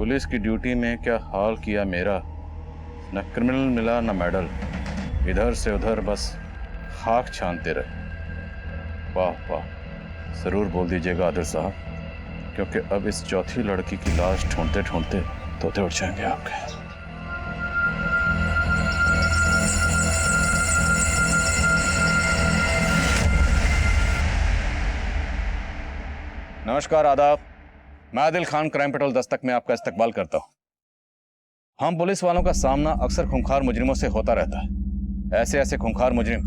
Police की duty में क्या हाल किया मेरा। न क्रिमिनल मिला न मेडल, इधर से उधर बस खाक छानते रहे। वाह वाह, जरूर बोल दीजिएगा आदिल साहब, क्योंकि अब इस चौथी लड़की की लाश ढूंढते ढूंढते तोते उठ जाएंगे आपके। नमस्कार, आदाब। मैं आदिल खान क्राइम पेट्रोल दस्तक में आपका इस्तकबाल करता हूं। हम पुलिस वालों का सामना अक्सर खूंखार मुजरिमों से होता रहता है। ऐसे ऐसे खूंखार मुजरिम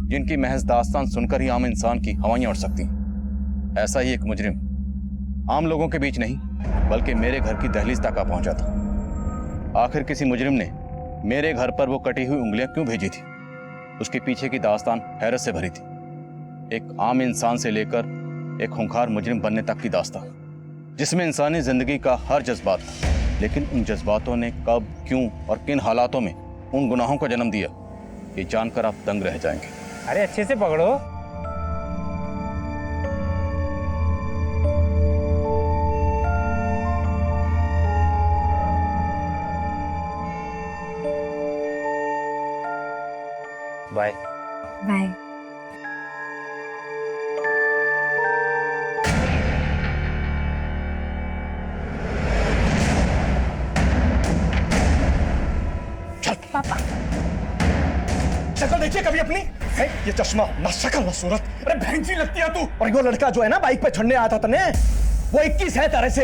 जिनकी महज दास्तान सुनकर ही आम इंसान की हवाइयां उड़ सकती हैं। ऐसा ही एक मुजरिम आम लोगों के बीच नहीं बल्कि मेरे घर की दहलीज तक आ पहुंचा था। आखिर किसी मुजरिम ने मेरे घर पर वो कटी हुई उंगलियां क्यों भेजी थी? उसके पीछे की दास्तान हैरत से भरी थी। एक आम इंसान से लेकर एक खूंखार मुजरिम बनने तक की दास्तान, जिसमें इंसानी जिंदगी का हर जज्बात था। लेकिन उन जज्बातों ने कब, क्यों और किन हालातों में उन गुनाहों को जन्म दिया, ये जानकर आप दंग रह जाएंगे। अरे अच्छे से पकड़ो। Bye bye. पापा, शक्ल देखिए कभी अपनी है? ये चश्मा, ना शक्ल ना सूरत। अरे बहन जी लगती है तू। और वो लड़का जो है ना बाइक पे चढ़ने आया था तने, वो 21 है तारे से।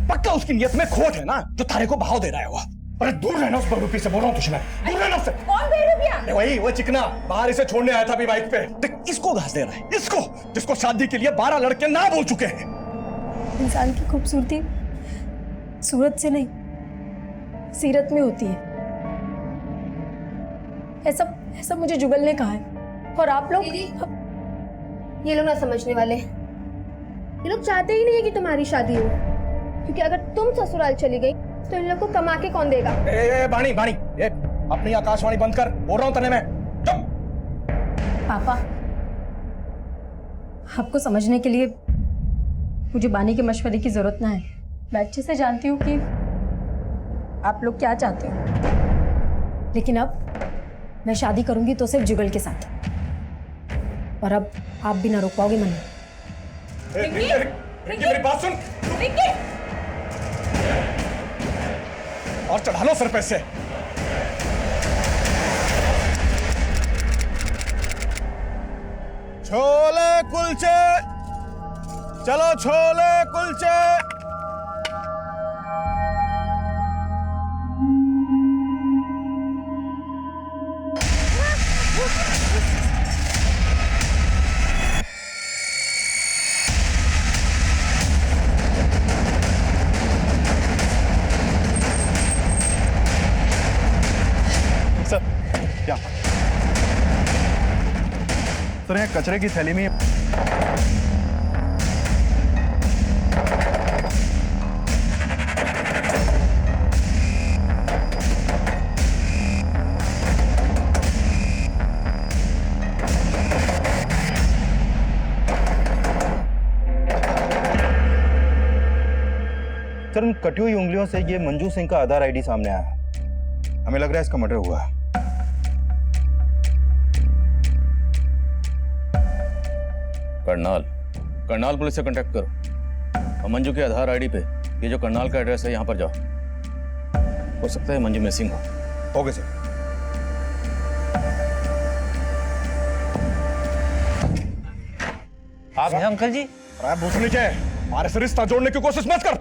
पक्का उसकी नियत में खोट है ना, जो तारे को भाव दे रहा है वो। अरे दूर रहना उस बहरूपी से, बोल रहा हूँ तुझे मैं, दूर रहना उससे। कौन बहरूपिया? वही वो चिकना बाहर इसे छोड़ने आया था अभी बाइक पे। देख इसको घास दे रहा है, इसको जिसको शादी के लिए 12 लड़के ना बोल चुके हैं। इंसान की खूबसूरती सूरत से नहीं, सीरत में होती है। ऐसा मुझे जुगल ने कहा है। और आप लोग ये लोग ना समझने वाले, ये लोग चाहते ही नहीं है कि तुम्हारी शादी हो, क्योंकि अगर तुम ससुराल चली गई तो इन लोग को कमा के कौन देगा? बाणी अपनी आकाशवाणी बंद कर, बोल रहा हूँ तने मैं। पापा, आपको समझने के लिए मुझे बानी के मशवरे की जरूरत ना है। मैं अच्छे से जानती हूँ कि आप लोग क्या चाहते हो, लेकिन अब मैं शादी करूंगी तो सिर्फ जुगल के साथ, और अब आप भी ना रोक पाओगे मन। रिंकी मेरी बात सुन। रिंकी और चढ़ा लो सर पे से। छोले कुलचे, चलो छोले कुलचे। सर यहाँ कचरे की थैली में सर इन कटी हुई उंगलियों से ये मंजू सिंह का आधार आईडी सामने आया। हमें लग रहा है इसका मर्डर हुआ है। करनाल पुलिस से कांटेक्ट करो और मंजू के आधार आईडी पे ये जो करनाल का एड्रेस है यहाँ पर जाओ। हो सकता है मंजू मिसिंग हो। Okay sir. आप हैं अंकल जी? अरे भूस नीचे, हमारे से रिश्ता जोड़ने की कोशिश मत कर।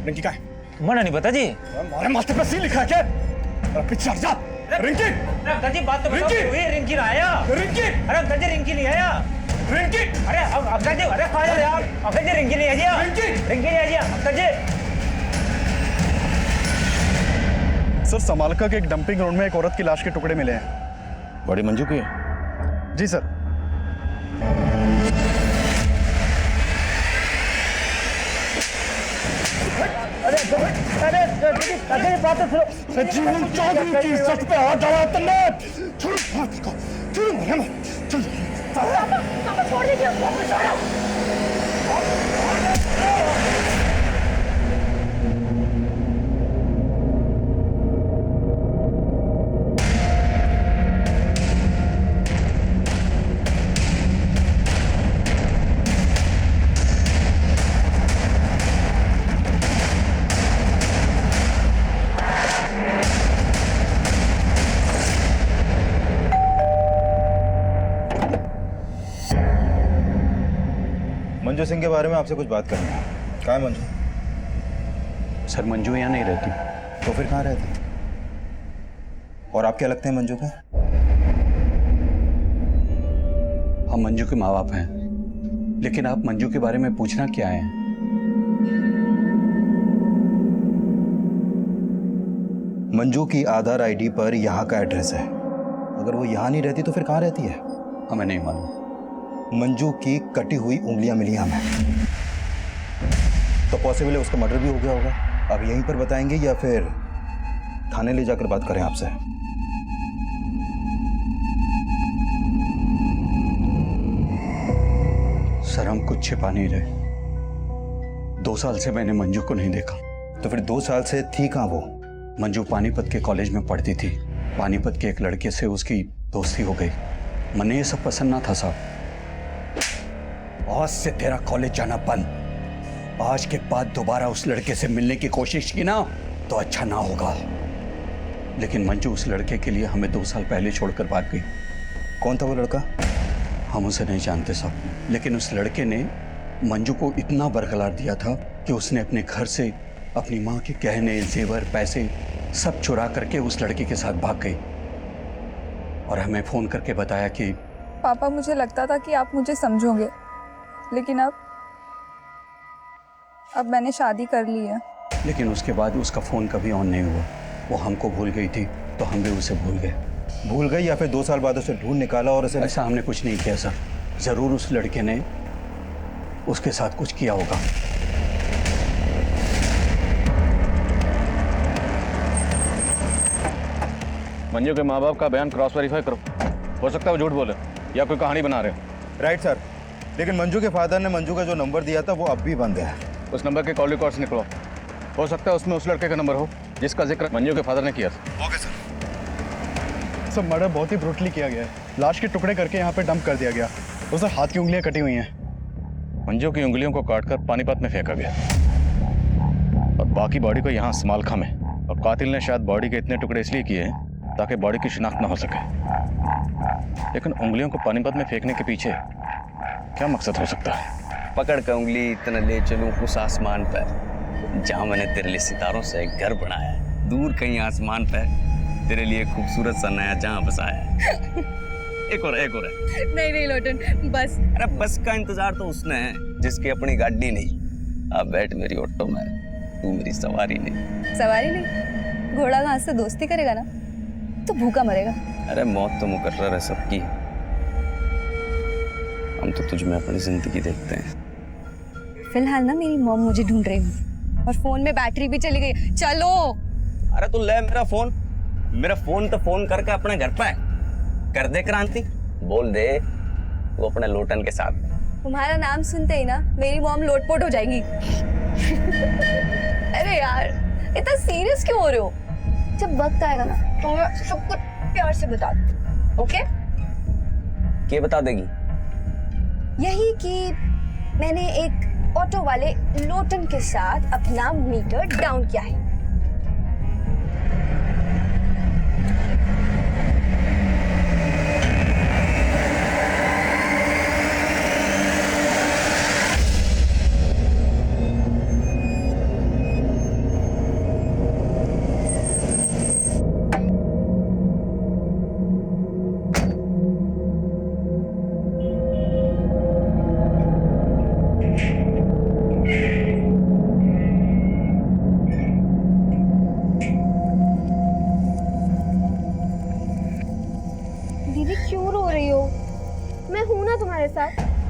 रिंकी का है? मना नहीं पता जी। हमारे माथे पे सी लिखा है क्या? अरे पीछे हट जा। रिंकी, अंकल जी बात तो बताओ। रिंकी ना आया। रिंकी, अरे अंकल जी रिंकी नहीं आया। रिंकी, अरे अंकल जी, अरे कहाँ जा रहे आप? अंकल जी रिंकी नहीं आया। रिंकी नहीं आया अंकल जी। सर समालका के एक डंपिंग ग्राउंड में एक औरत की लाश के टुकड़े मिले हैं। बड़ी मंजू की? जी सर। अरे बात तो सुनो। जीवन चौधरी की इज्जत पे हाथ डाला तुमने। छोड़ हाथ को, छोड़ मेरे में, चल। पापा छोड़ दीजिए उसको, छोड़ो। मंजू सिंह के बारे में आपसे कुछ बात करनी है। कहाँ है मंजू? सर मंजू यहाँ नहीं रहती। तो फिर कहाँ रहती? और आप क्या लगते हैं मंजू के? हम मंजू के माँ बाप हैं, लेकिन आप मंजू के बारे में पूछना क्या है? मंजू की आधार आईडी पर यहाँ का एड्रेस है। अगर वो यहाँ नहीं रहती तो फिर कहाँ रहती है? हमें नहीं मालूम। मंजू की कटी हुई उंगलियां मिली हमें, तो पॉसिबल है उसका मर्डर भी हो गया होगा। अब यहीं पर बताएंगे या फिर थाने ले जाकर बात करें आपसे? सर हम कुछ छिपा नहीं रहे। 2 साल से मैंने मंजू को नहीं देखा। तो फिर 2 साल से थी कहाँ वो? मंजू पानीपत के कॉलेज में पढ़ती थी। पानीपत के एक लड़के से उसकी दोस्ती हो गई। मने ये सब पसंद ना था साहब। आज से तेरा कॉलेज जाना बंद। आज के बाद दोबारा उस लड़के से मिलने की कोशिश की ना तो अच्छा ना होगा। लेकिन मंजू उस लड़के के लिए हमें 2 साल पहले छोड़कर भाग गई। कौन था वो लड़का? हम उसे नहीं जानते साहब, लेकिन उस लड़के ने मंजू को इतना बरकरार दिया था कि उसने अपने घर से अपनी माँ के गहने, जेवर, पैसे सब चुरा करके उस लड़के के साथ भाग गई और हमें फोन करके बताया कि पापा मुझे लगता था कि आप मुझे समझोगे, लेकिन अब मैंने शादी कर ली है। लेकिन उसके बाद उसका फोन कभी ऑन नहीं हुआ। वो हमको भूल गई थी तो हम भी उसे भूल गए। भूल गई या फिर 2 साल बाद उसे ढूंढ निकाला और उसे? ऐसा हमने कुछ नहीं किया सर। जरूर उस लड़के ने उसके साथ कुछ किया होगा। मंजू के माँ बाप का बयान क्रॉस वेरीफाई करो। हो सकता है वो झूठ बोले या कोई कहानी बना रहे हो। राइट सर, लेकिन मंजू के फादर ने मंजू का जो नंबर दिया था वो अब भी बंद है। उस नंबर के कॉल रिकॉर्ड्स निकलो। हो सकता है उसमें उस लड़के का नंबर हो जिसका जिक्र मंजू के फादर ने किया था। Okay sir. सब मर्डर बहुत ही ब्रूटली किया गया है। लाश के टुकड़े करके यहाँ पे डंप कर दिया गया। उस हाथ की उंगलियां कटी हुई हैं। मंजू की उंगलियों को काटकर पानीपत में फेंका गया और बाकी बॉडी को यहाँ समालखा में। और कातिल ने शायद बॉडी के इतने टुकड़े इसलिए किए हैं ताकि बॉडी की शिनाख्त न हो सके। लेकिन उंगलियों को पानीपत में फेंकने के पीछे क्या मकसद हो सकता है? पकड़ कर उंगली इतना ले चलूं उस आसमान पर जहां मैंने तेरे लिए सितारों से एक घर बनाया है। दूर कहीं आसमान पर तेरे लिए खूबसूरत सा नया जहां बसाया है। एक और है। नहीं लोटन, बस। अरे बस का इंतजार तो उसने है जिसकी अपनी गाड़ी नहीं। अब बैठ मेरी ऑटो में, तू मेरी सवारी नहीं। सवारी नहीं? घोड़ा घास से दोस्ती करेगा ना तो भूखा मरेगा। अरे मौत तो मुकर्रर है सबकी। हम तो तुझ में अपनी जिंदगी देखते हैं। फिलहाल ना मेरी मॉम मुझे ढूंढ रही है और फोन में बैटरी भी चली गई। चलो। अरे तू ले मेरा फोन तो फोन करके अपने घर पे कर दे क्रांति। बोल दे वो अपने लोटन के साथ। तुम्हारा नाम सुनते ही ना मेरी मॉम लोटपोट हो जाएगी। अरे यार इतना सीरियस क्यों हो रहे हो? जब वक्त आएगा ना तो मैं सब कुछ प्यार से बता दूँ। ओके? क्या बता देगी? यही कि मैंने एक ऑटो वाले लोटन के साथ अपना मीटर डाउन किया है।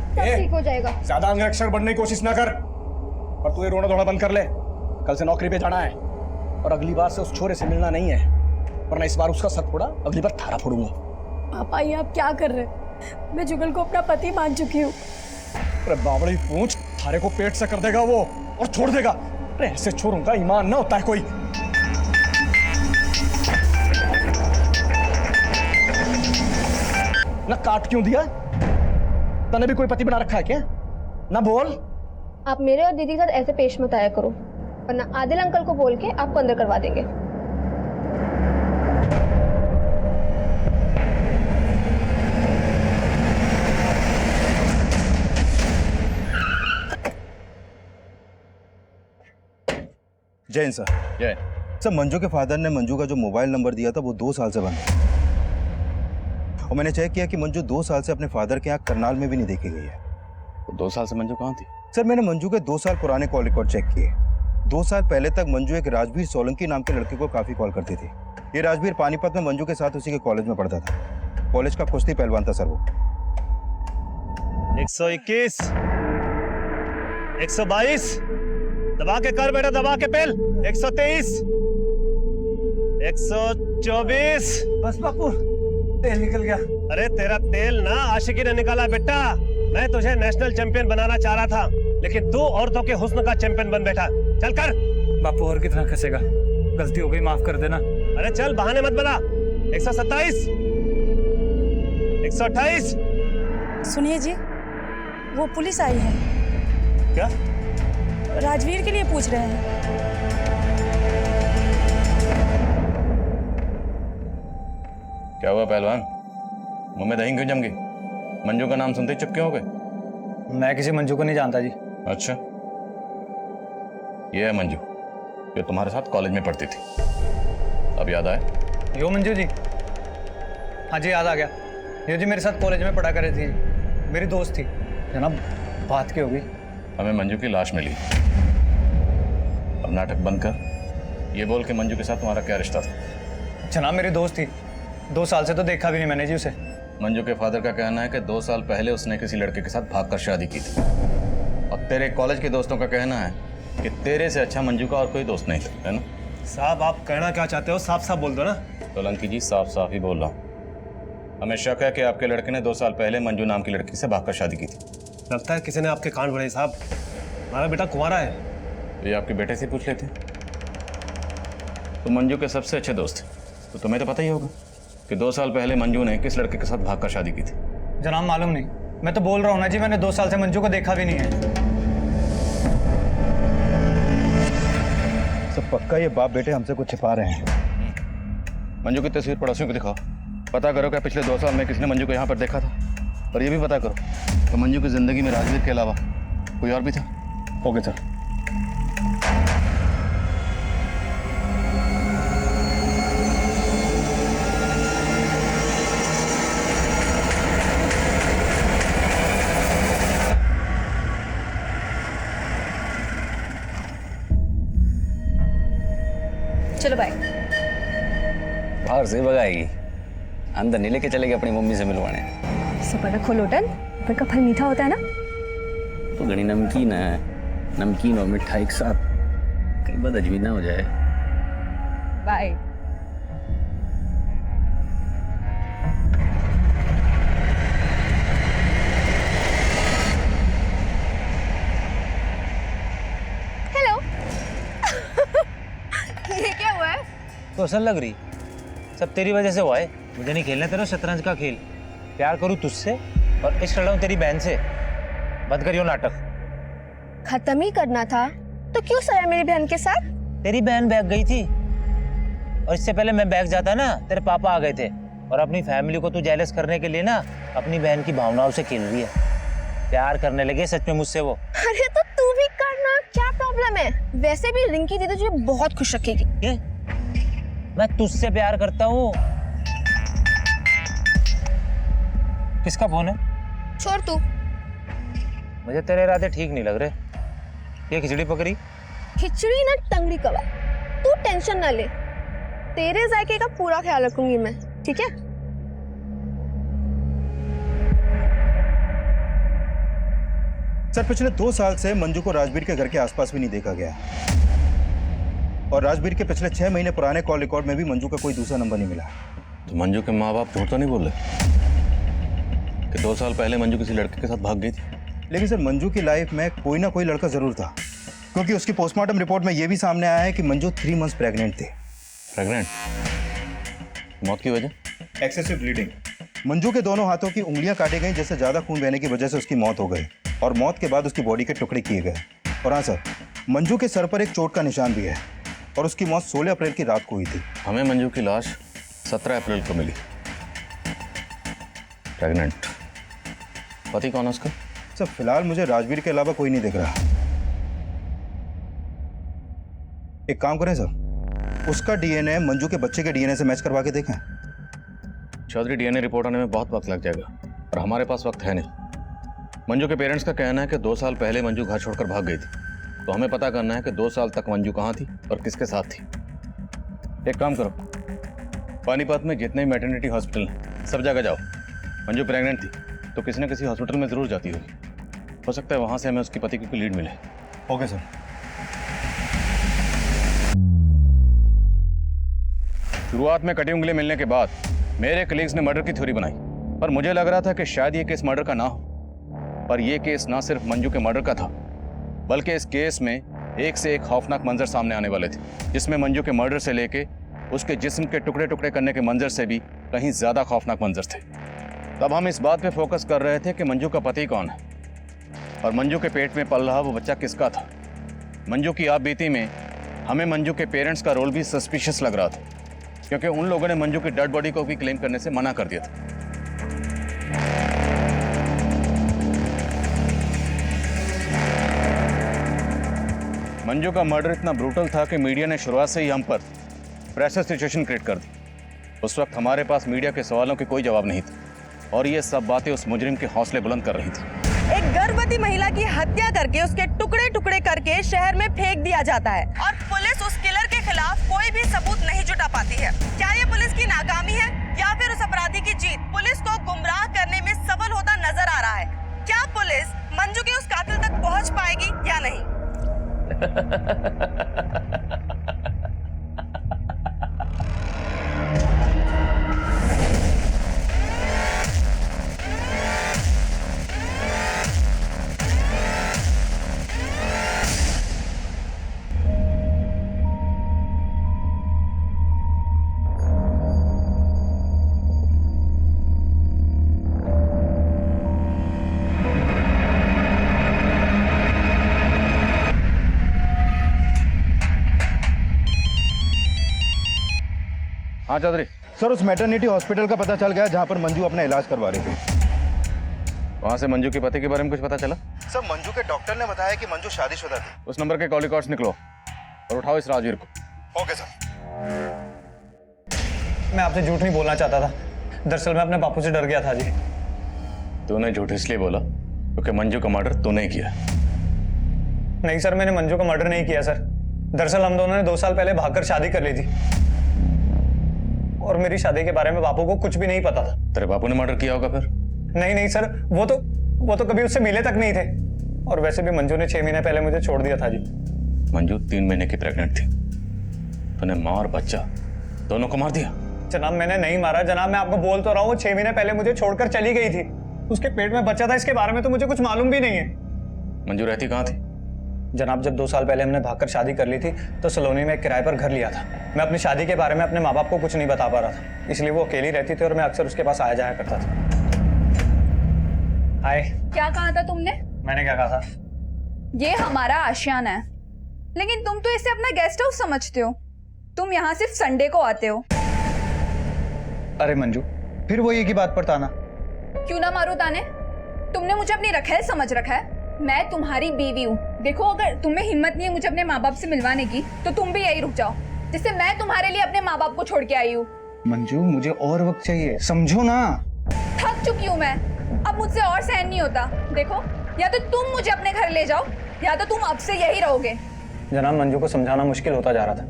सब ठीक हो जाएगा। ज्यादा अंगरक्षक बनने की कोशिश ना कर और तू ये रोना धोना बंद कर ले। कल से नौकरी पे जाना है और अगली बार से उस छोरे से मिलना नहीं है, वरना इस बार उसका सर फोड़ा, अगली बार थारा फोड़ूंगा। पापा ये आप क्या कर रहे हैं? मैं जुगल को अपना पति मान चुकी हूँ। अरे बावड़ी पूंछ, थारे को पेट से कर देगा वो और छोड़ देगा। अरे ऐसे छोरों का ईमान ना होता है कोई। ना काट क्यों दिया? तने भी कोई पति बना रखा है क्या? ना बोल। आप मेरे और दीदी के साथ ऐसे पेश मत आया करो, वरना आदिल अंकल को बोल के आपको अंदर करवा देंगे। जैन सर। जय। सर मंजू के फादर ने मंजू का जो मोबाइल नंबर दिया था वो 2 साल से बंद है और मैंने चेक किया कि मंजू 2 साल से अपने फादर के यहाँ करनाल में भी नहीं देखी गई है। तो 2 साल से मंजू कहाँ थी? सर मैंने मंजू के 2 साल पुराने कॉल रिकॉर्ड चेक किए। 2 साल पहले तक मंजू एक राजवीर सोलंकी नाम के लड़के को काफी कॉल करती थी। ये राजवीर पानीपत में मंजू के साथ उसी के कॉलेज में पढ़ता था। कॉलेज का कुश्ती पहलवान था सर वो। 121 122 दबा के कर बेटा, दबा के पेल। 123 124। बस बापू, तेल निकल गया। अरे तेरा तेल ना आशिकी ने निकाला बेटा। मैं तुझे नेशनल चैंपियन बनाना चाह रहा था, लेकिन तू औरतों के हुस्न का चैंपियन बन बैठा। चल कर। बापू और कितना खसेगा, गलती हो गई, माफ कर देना। अरे चल, बहाने मत बना। 127 128। सुनिए जी, वो पुलिस आई है। क्या? राजवीर के लिए पूछ रहे हैं। क्या हुआ पहलवान, मुंह में दही क्यों जम गई? मंजू का नाम सुनते ही चुप क्यों हो गए? मैं किसी मंजू को नहीं जानता जी। अच्छा, ये है मंजू जो तुम्हारे साथ कॉलेज में पढ़ती थी। अब याद आया? यो मंजू जी, हाँ जी याद आ गया। ये जी मेरे साथ कॉलेज में पढ़ा कर रही थी, मेरी दोस्त थी। जनाब बात क्या होगी? हमें मंजू की लाश मिली। अब नाटक बंद कर, ये बोल के मंजू के साथ तुम्हारा क्या रिश्ता था? जनाब मेरी दोस्त थी, 2 साल से तो देखा भी नहीं मैंने जी उसे। मंजू के फादर का कहना है कि 2 साल पहले उसने किसी लड़के के साथ भागकर शादी की थी। और तेरे कॉलेज के दोस्तों का कहना है कि तेरे से अच्छा मंजू का और कोई दोस्त नहीं था, है ना? साहब आप कहना क्या चाहते हो, साफ साफ बोल दो ना। सोलंकी जी, साफ साफ ही बोल रहा हूँ। हमें शक है कि आपके लड़के ने 2 साल पहले मंजू नाम की लड़की से भागकर शादी की थी। लगता है किसी ने आपके कान भरे साहब। हमारा बेटा कुंवारा है। तो ये आपके बेटे से पूछ लेते। तो मंजू के सबसे अच्छे दोस्त, तो तुम्हें तो पता ही होगा कि 2 साल पहले मंजू ने किस लड़के के साथ भागकर शादी की थी। जनाब मालूम नहीं, मैं तो बोल रहा हूँ ना जी, मैंने 2 साल से मंजू को देखा भी नहीं है। सब पक्का ये बाप बेटे हमसे कुछ छिपा रहे हैं। मंजू की तस्वीर पड़ोसियों को दिखाओ, पता करो कि पिछले 2 साल में किसने मंजू को यहाँ पर देखा था। और ये भी पता करो कि मंजू की जिंदगी में राजवीर के अलावा कोई और भी था। Okay sir. चलो बाय। बाहर से भगाएगी, अंदर नहीं लेके चलेगी अपनी मम्मी से मिलवाने। सबर रखो लोटन, ऊपर का फल मीठा होता है ना। तो घनी नमकीन है, नमकीन और मिठाई एक साथ, कहीं बात अजमी ना हो जाए। बाय। हेलो। ये क्या हुआ है? तो असल लग रही, सब तेरी वजह से हुआ है। मुझे नहीं खेलना तेरा शतरंज का खेल। प्यार करूँ तुझसे और इश्क लड़ाऊं तेरी बहन से। बंद करियो नाटक। खत्म ही करना था तो क्यों सोया मेरी बहन के साथ? तेरी बहन भाग गई थी और इससे पहले मैं भाग जाता ना, तेरे पापा आ गए थे। और अपनी फैमिली को तू जेलस करने के लिए ना अपनी बहन की भावनाओं से खेल रही है। प्यार करने लगे सच में मुझसे वो। अरे तो तू भी करना, क्या प्रॉब्लम है? वैसे भी रिंकी दीदी तुझे बहुत खुश रखेगी। ये? मैं तुझसे प्यार करता हूँ। किसका फोन है? छोड़ तू। मुझे तेरे इरादे ठीक नहीं लग रहे। ये खिचड़ी पकड़ी? खिचड़ी ना टंगड़ी कबाब। तू टेंशन ना ले, तेरे जायके का पूरा ख्याल रखूंगी मैं, ठीक है? सर पिछले 2 साल से मंजू को राजवीर के घर के आसपास भी नहीं देखा गया और राजवीर के पिछले 6 महीने पुराने कॉल रिकॉर्ड में भी मंजू का कोई दूसरा नंबर नहीं मिला। तो मंजू के माँ बाप झूठ तो नहीं बोल रहे कि 2 साल पहले मंजू किसी लड़के के साथ भाग गई थी? लेकिन सर मंजू की लाइफ में कोई ना कोई लड़का जरूर था, क्योंकि उसकी पोस्टमार्टम रिपोर्ट में यह भी सामने आया है कि मंजू 3 मंथ्स प्रेग्नेंट थी। प्रेग्नेंट? मौत की वजह? Excessive bleeding. मंजू के दोनों हाथों की उंगलियां काटी गई, जिससे ज्यादा खून बहने की वजह से उसकी मौत हो गई और मौत के बाद उसकी बॉडी के टुकड़े किए गए। और हाँ सर, मंजू के सर पर एक चोट का निशान भी है और उसकी मौत 16 अप्रैल की रात को हुई थी। हमें मंजू की लाश 17 अप्रैल को मिली। प्रेग्नेंट। पति कौन है उसका? सर फिलहाल मुझे राजवीर के अलावा कोई नहीं दिख रहा। एक काम करें सर, उसका डीएनए मंजू के बच्चे के डीएनए से मैच करवा के देखें। चौधरी, डीएनए रिपोर्ट आने में बहुत वक्त लग जाएगा और हमारे पास वक्त है नहीं। मंजू के पेरेंट्स का कहना है कि 2 साल पहले मंजू घर छोड़कर भाग गई थी, तो हमें पता करना है कि 2 साल तक मंजू कहाँ थी और किसके साथ थी। एक काम करो, पानीपत में जितने मैटरनिटी हॉस्पिटल हैं सब जगह जाओ। मंजू प्रेग्नेंट थी तो किसी न किसी हॉस्पिटल में ज़रूर जाती होगी, हो सकता है वहाँ से हमें उसके पति की कोई लीड मिले। Okay sir. शुरुआत में कटी उंगली मिलने के बाद मेरे कलीग्स ने मर्डर की थ्योरी बनाई, पर मुझे लग रहा था कि शायद ये केस मर्डर का ना हो। पर यह केस ना सिर्फ मंजू के मर्डर का था, बल्कि इस केस में एक से एक खौफनाक मंजर सामने आने वाले थे, जिसमें मंजू के मर्डर से लेके उसके जिस्म के टुकड़े टुकड़े करने के मंजर से भी कहीं ज्यादा खौफनाक मंजर थे। तब हम इस बात पे फोकस कर रहे थे कि मंजू का पति कौन है और मंजू के पेट में पल रहा वो बच्चा किसका था। मंजू की आप बीती में हमें मंजू के पेरेंट्स का रोल भी सस्पिशियस लग रहा था, क्योंकि उन लोगों ने मंजू की डेड बॉडी को भी क्लेम करने से मना कर दिया था। मंजू का मर्डर इतना ब्रूटल था कि मीडिया ने शुरुआत से ही हम पर प्रेशर सिचुएशन क्रिएट कर दी। उस वक्त हमारे पास मीडिया के सवालों के कोई जवाब नहीं था और ये सब बातें उस मुजरिम के हौसले बुलंद कर रही थी। एक गर्भवती महिला की हत्या करके उसके टुकड़े टुकड़े करके शहर में फेंक दिया जाता है और पुलिस उस किलर के खिलाफ कोई भी सबूत नहीं जुटा पाती है। क्या ये पुलिस की नाकामी है या फिर उस अपराधी की जीत पुलिस को गुमराह करने में सफल होता नजर आ रहा है? क्या पुलिस मंजू के उस कातिल तक पहुंच पाएगी या नहीं? हाँ चौधरी। सर, उस मैटरनिटी हॉस्पिटल का पता चल गया जहां पर मंजू अपना इलाज करवा रही थी। वहां से मंजू के पति के बारे में कुछ पता चला? सर, मंजू के डॉक्टर ने बताया कि मंजू शादीशुदा थी। उस नंबर के कॉल रिकॉर्ड्स निकलो और उठाओ इस राजवीर को। Okay sir. मैं आपसे झूठ नहीं बोलना चाहता था, दरअसल मैं अपने बापू से डर गया था जी। तूने झूठ इसलिए बोला क्योंकि मंजू का मर्डर तूने ही किया। नहीं सर, मैंने मंजू का मर्डर नहीं किया सर। दरअसल हम दोनों ने 2 साल पहले भागकर शादी कर ली थी और मेरी शादी के बारे में बापू को कुछ भी नहीं पता था। तेरे बापू ने मर्डर किया होगा फिर? नहीं सर, वो तो कभी उससे मिले तक नहीं थे और वैसे भी मंजू ने 6 महीने पहले मुझे छोड़ दिया था जी। मंजू 3 महीने की प्रेग्नेंट थी, तूने माँ और बच्चा दोनों को मार दिया? जनाब, मैंने नहीं मारा जनाब, मैं आपको बोल तो रहा हूँ, 6 महीने पहले मुझे छोड़कर चली गई थी। उसके पेट में बच्चा था, इसके बारे में तो मुझे कुछ मालूम भी नहीं है। मंजू रहती कहाँ थी? जनाब, जब 2 साल पहले हमने भागकर शादी कर ली थी तो सलोनी में एक किराए पर घर लिया था। मैं अपनी शादी के बारे में अपने माँ बाप को कुछ नहीं बता पा रहा था, इसलिए वो अकेली रहती थी और मैं अक्सर उसके पास आया जाया करता था। हाय। क्या कहा था तुमने? मैंने क्या कहा था? ये हमारा आशियाना है, लेकिन तुम तो इसे अपना गेस्ट हाउस समझते हो। तुम यहाँ सिर्फ संडे को आते हो। अरे मंजू, फिर वो एक ही बात पर ताना। क्यों ना मारो ताने? तुमने मुझे अपनी रखेल समझ रखा है। मैं तुम्हारी बीवी हूँ। देखो, अगर तुम्हें हिम्मत नहीं है मुझे अपने माँ बाप से मिलवाने की तो तुम भी यही रुक जाओ, जिससे मैं तुम्हारे लिए अपने माँ बाप को छोड़ के आई हूँ। मंजू, मुझे और वक्त चाहिए, समझो ना। थक चुकी हूँ मैं, अब मुझसे और सहन नहीं होता। देखो, या तो तुम मुझे अपने घर ले जाओ या तो तुम अब से यही रहोगे। जनाब, मंजू को समझाना मुश्किल होता जा रहा था।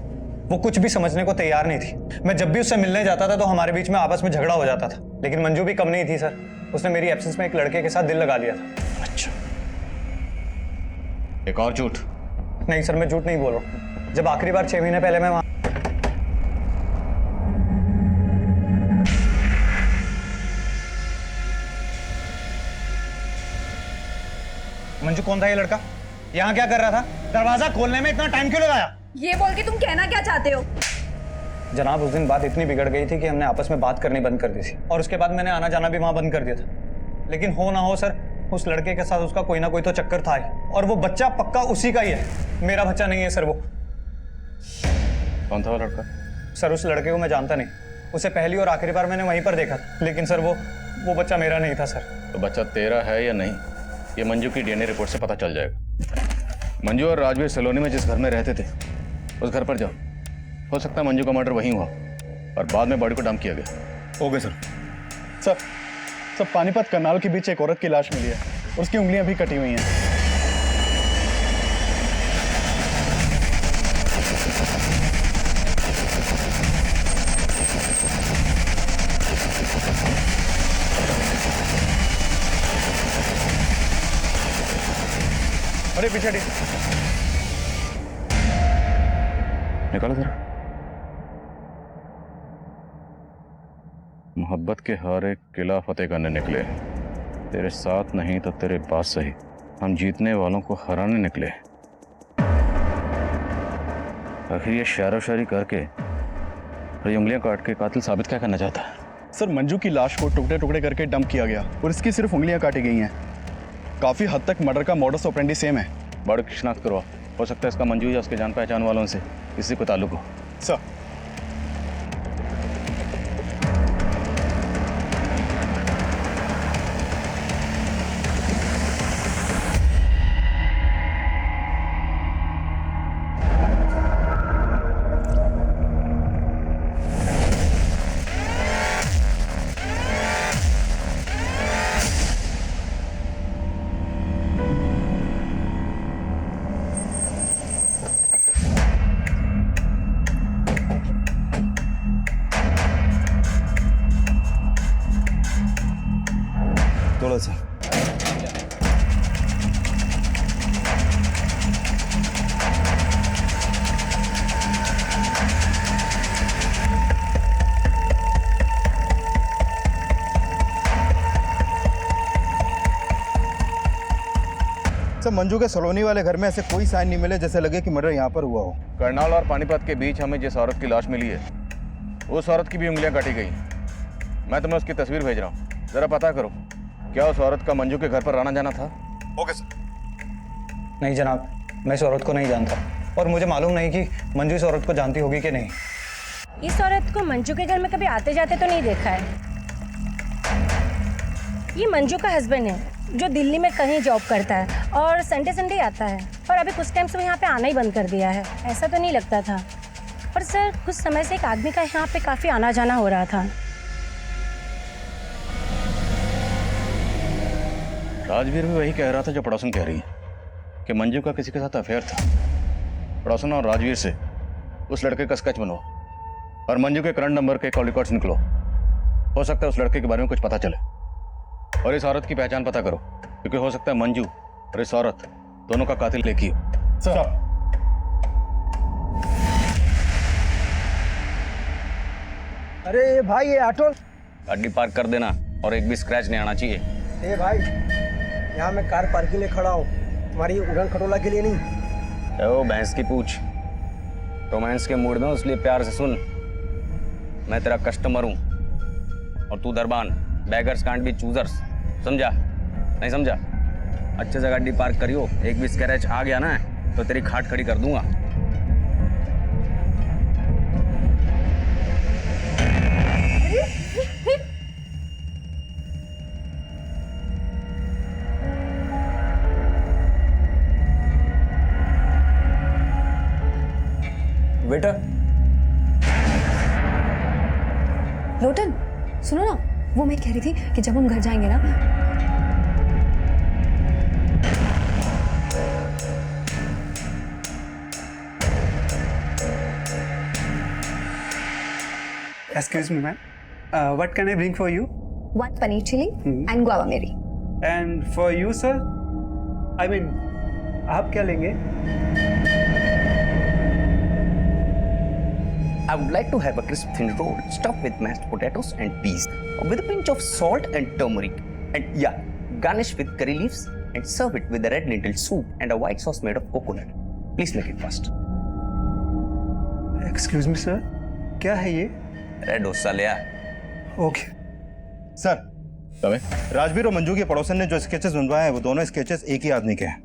वो कुछ भी समझने को तैयार नहीं थी। मैं जब भी उससे मिलने जाता था तो हमारे बीच में आपस में झगड़ा हो जाता था, लेकिन मंजू भी कम नहीं थी सर। उसने मेरी एब्सेंस में एक लड़के के साथ दिल लगा लिया था। अच्छा, एक और झूठ? नहीं सर, मैं झूठ नहीं बोल रहा हूँ। जब आखिरी बार 6 महीने पहले मैं वहां मंजू, कौन था ये लड़का? यहाँ क्या कर रहा था? दरवाजा खोलने में इतना टाइम क्यों लगाया? ये बोल के तुम कहना क्या चाहते हो? जनाब, उस दिन बात इतनी बिगड़ गई थी कि हमने आपस में बात करनी बंद कर दी थी और उसके बाद मैंने आना जाना भी वहां बंद कर दिया था। लेकिन हो ना हो सर, उस लड़के के साथ उसका कोई ना कोई तो चक्कर था ही, और वो बच्चा पक्का उसी का ही है। मेरा बच्चा नहीं है सर। वो कौन था वो लड़का? सर, उस लड़के को मैं जानता नहीं। उसे पहली और आखिरी बार मैंने वहीं पर देखा था, लेकिन सर वो बच्चा मेरा नहीं था सर। तो बच्चा तेरा है या नहीं, ये मंजू की डीएनए रिपोर्ट से पता चल जाएगा। मंजू और राजवीर सलोनी में जिस घर में रहते थे उस घर पर जाओ, हो सकता है मंजू का मर्डर वहीं हुआ और बाद में बॉडी को डंप किया गया। Okay sir. Sir Panipat Karnal के बीच एक औरत की लाश मिली है, उसकी उंगलियां भी कटी हुई हैं। अरे पीछे निकालो जरा। मोहब्बत के हारे किला फतेह करने निकले, तेरे साथ नहीं तो तेरे पास सही, हम जीतने वालों को हराने निकले। आखिर ये शायरो शायरी करके और ये उंगलियां काट के कातिल साबित क्या करना चाहता है? सर मंजू की लाश को टुकड़े टुकड़े करके डंप किया गया और इसकी सिर्फ उंगलियां काटी गई हैं। काफी हद तक मर्डर का मॉडस ऑपरेंडी सेम है। बॉडी की शिनाख्त करवा, हो सकता है इसका मंजू या उसके जान पहचान वालों से किसी को ताल्लुक हो। सर थोड़ा सा सर मंजू के सलोनी वाले घर में ऐसे कोई साइन नहीं मिले जैसे लगे कि मर्डर यहाँ पर हुआ हो। करनाल और पानीपत के बीच हमें जिस औरत की लाश मिली है, उस औरत की भी उंगलियां काटी गई। मैं तुम्हें उसकी तस्वीर भेज रहा हूँ, जरा पता करो क्या उस औरत का मंजू के घर पर आना जाना था? Okay sir. नहीं जनाब, मैं इस औरत को नहीं जानता और मुझे मालूम नहीं कि मंजू इस औरत को जानती होगी कि नहीं। इस औरत को मंजू के घर में कभी आते जाते तो नहीं देखा है। ये मंजू का हस्बैंड है जो दिल्ली में कहीं जॉब करता है और संडे संडे आता है, और अभी कुछ टाइम से वो यहाँ पे आना ही बंद कर दिया है। ऐसा तो नहीं लगता था, पर सर कुछ समय से एक आदमी का यहाँ पे काफ़ी आना जाना हो रहा था। राजवीर भी वही कह रहा था जो पड़ोसन कह रही है कि मंजू का किसी के साथ अफेयर था। पड़ोसन और राजवीर से उस लड़के का स्केच बनो और मंजू के करंट नंबर के कॉल रिकॉर्ड्स निकलो। हो सकता है उस लड़के के बारे में कुछ पता चले, और इस औरत की पहचान पता करो, क्योंकि हो सकता है मंजू और इस औरत दोनों का कातिल एक ही हो। सर अरे भाई ये ऑटो। गाड़ी पार्क कर देना और एक भी स्क्रैच नहीं आना चाहिए। ए भाई, यहाँ मैं कार पार्किंग के लिए खड़ा हूँ, तुम्हारी उड़न खटोला के लिए नहीं। ओ भैंस की पूछ, रोमांस के मूड में इसलिए प्यार से सुन, मैं तेरा कस्टमर हूँ और तू दरबान। बैगर्स कांट बी चूजर्स, समझा? नहीं समझा? अच्छे से गाड़ी पार्क करियो, एक भी स्क्रैच आ गया ना तो तेरी खाट खड़ी कर दूंगा। वेटर, लोटन सुनो ना, वो मैं कह रही थी कि जब हम घर जाएंगे ना, Excuse me, ma'am. What can I bring for you? 1 paneer chili and guava meri. And for you, sir? I mean, आप क्या लेंगे? I would like to have a crisp thin roll stuffed with mashed potatoes and peas with a pinch of salt and turmeric, and yeah, garnish with curry leaves and serve it with a red lentil soup and a white sauce made of coconut. Please make it fast. Excuse me, sir. क्या है ये? Red dosa ले आ। Okay. Sir, Rajveer और मंजू के पड़ोसन ने जो sketches बनवाए हैं वो दोनों स्केचेस एक ही आदमी के हैं।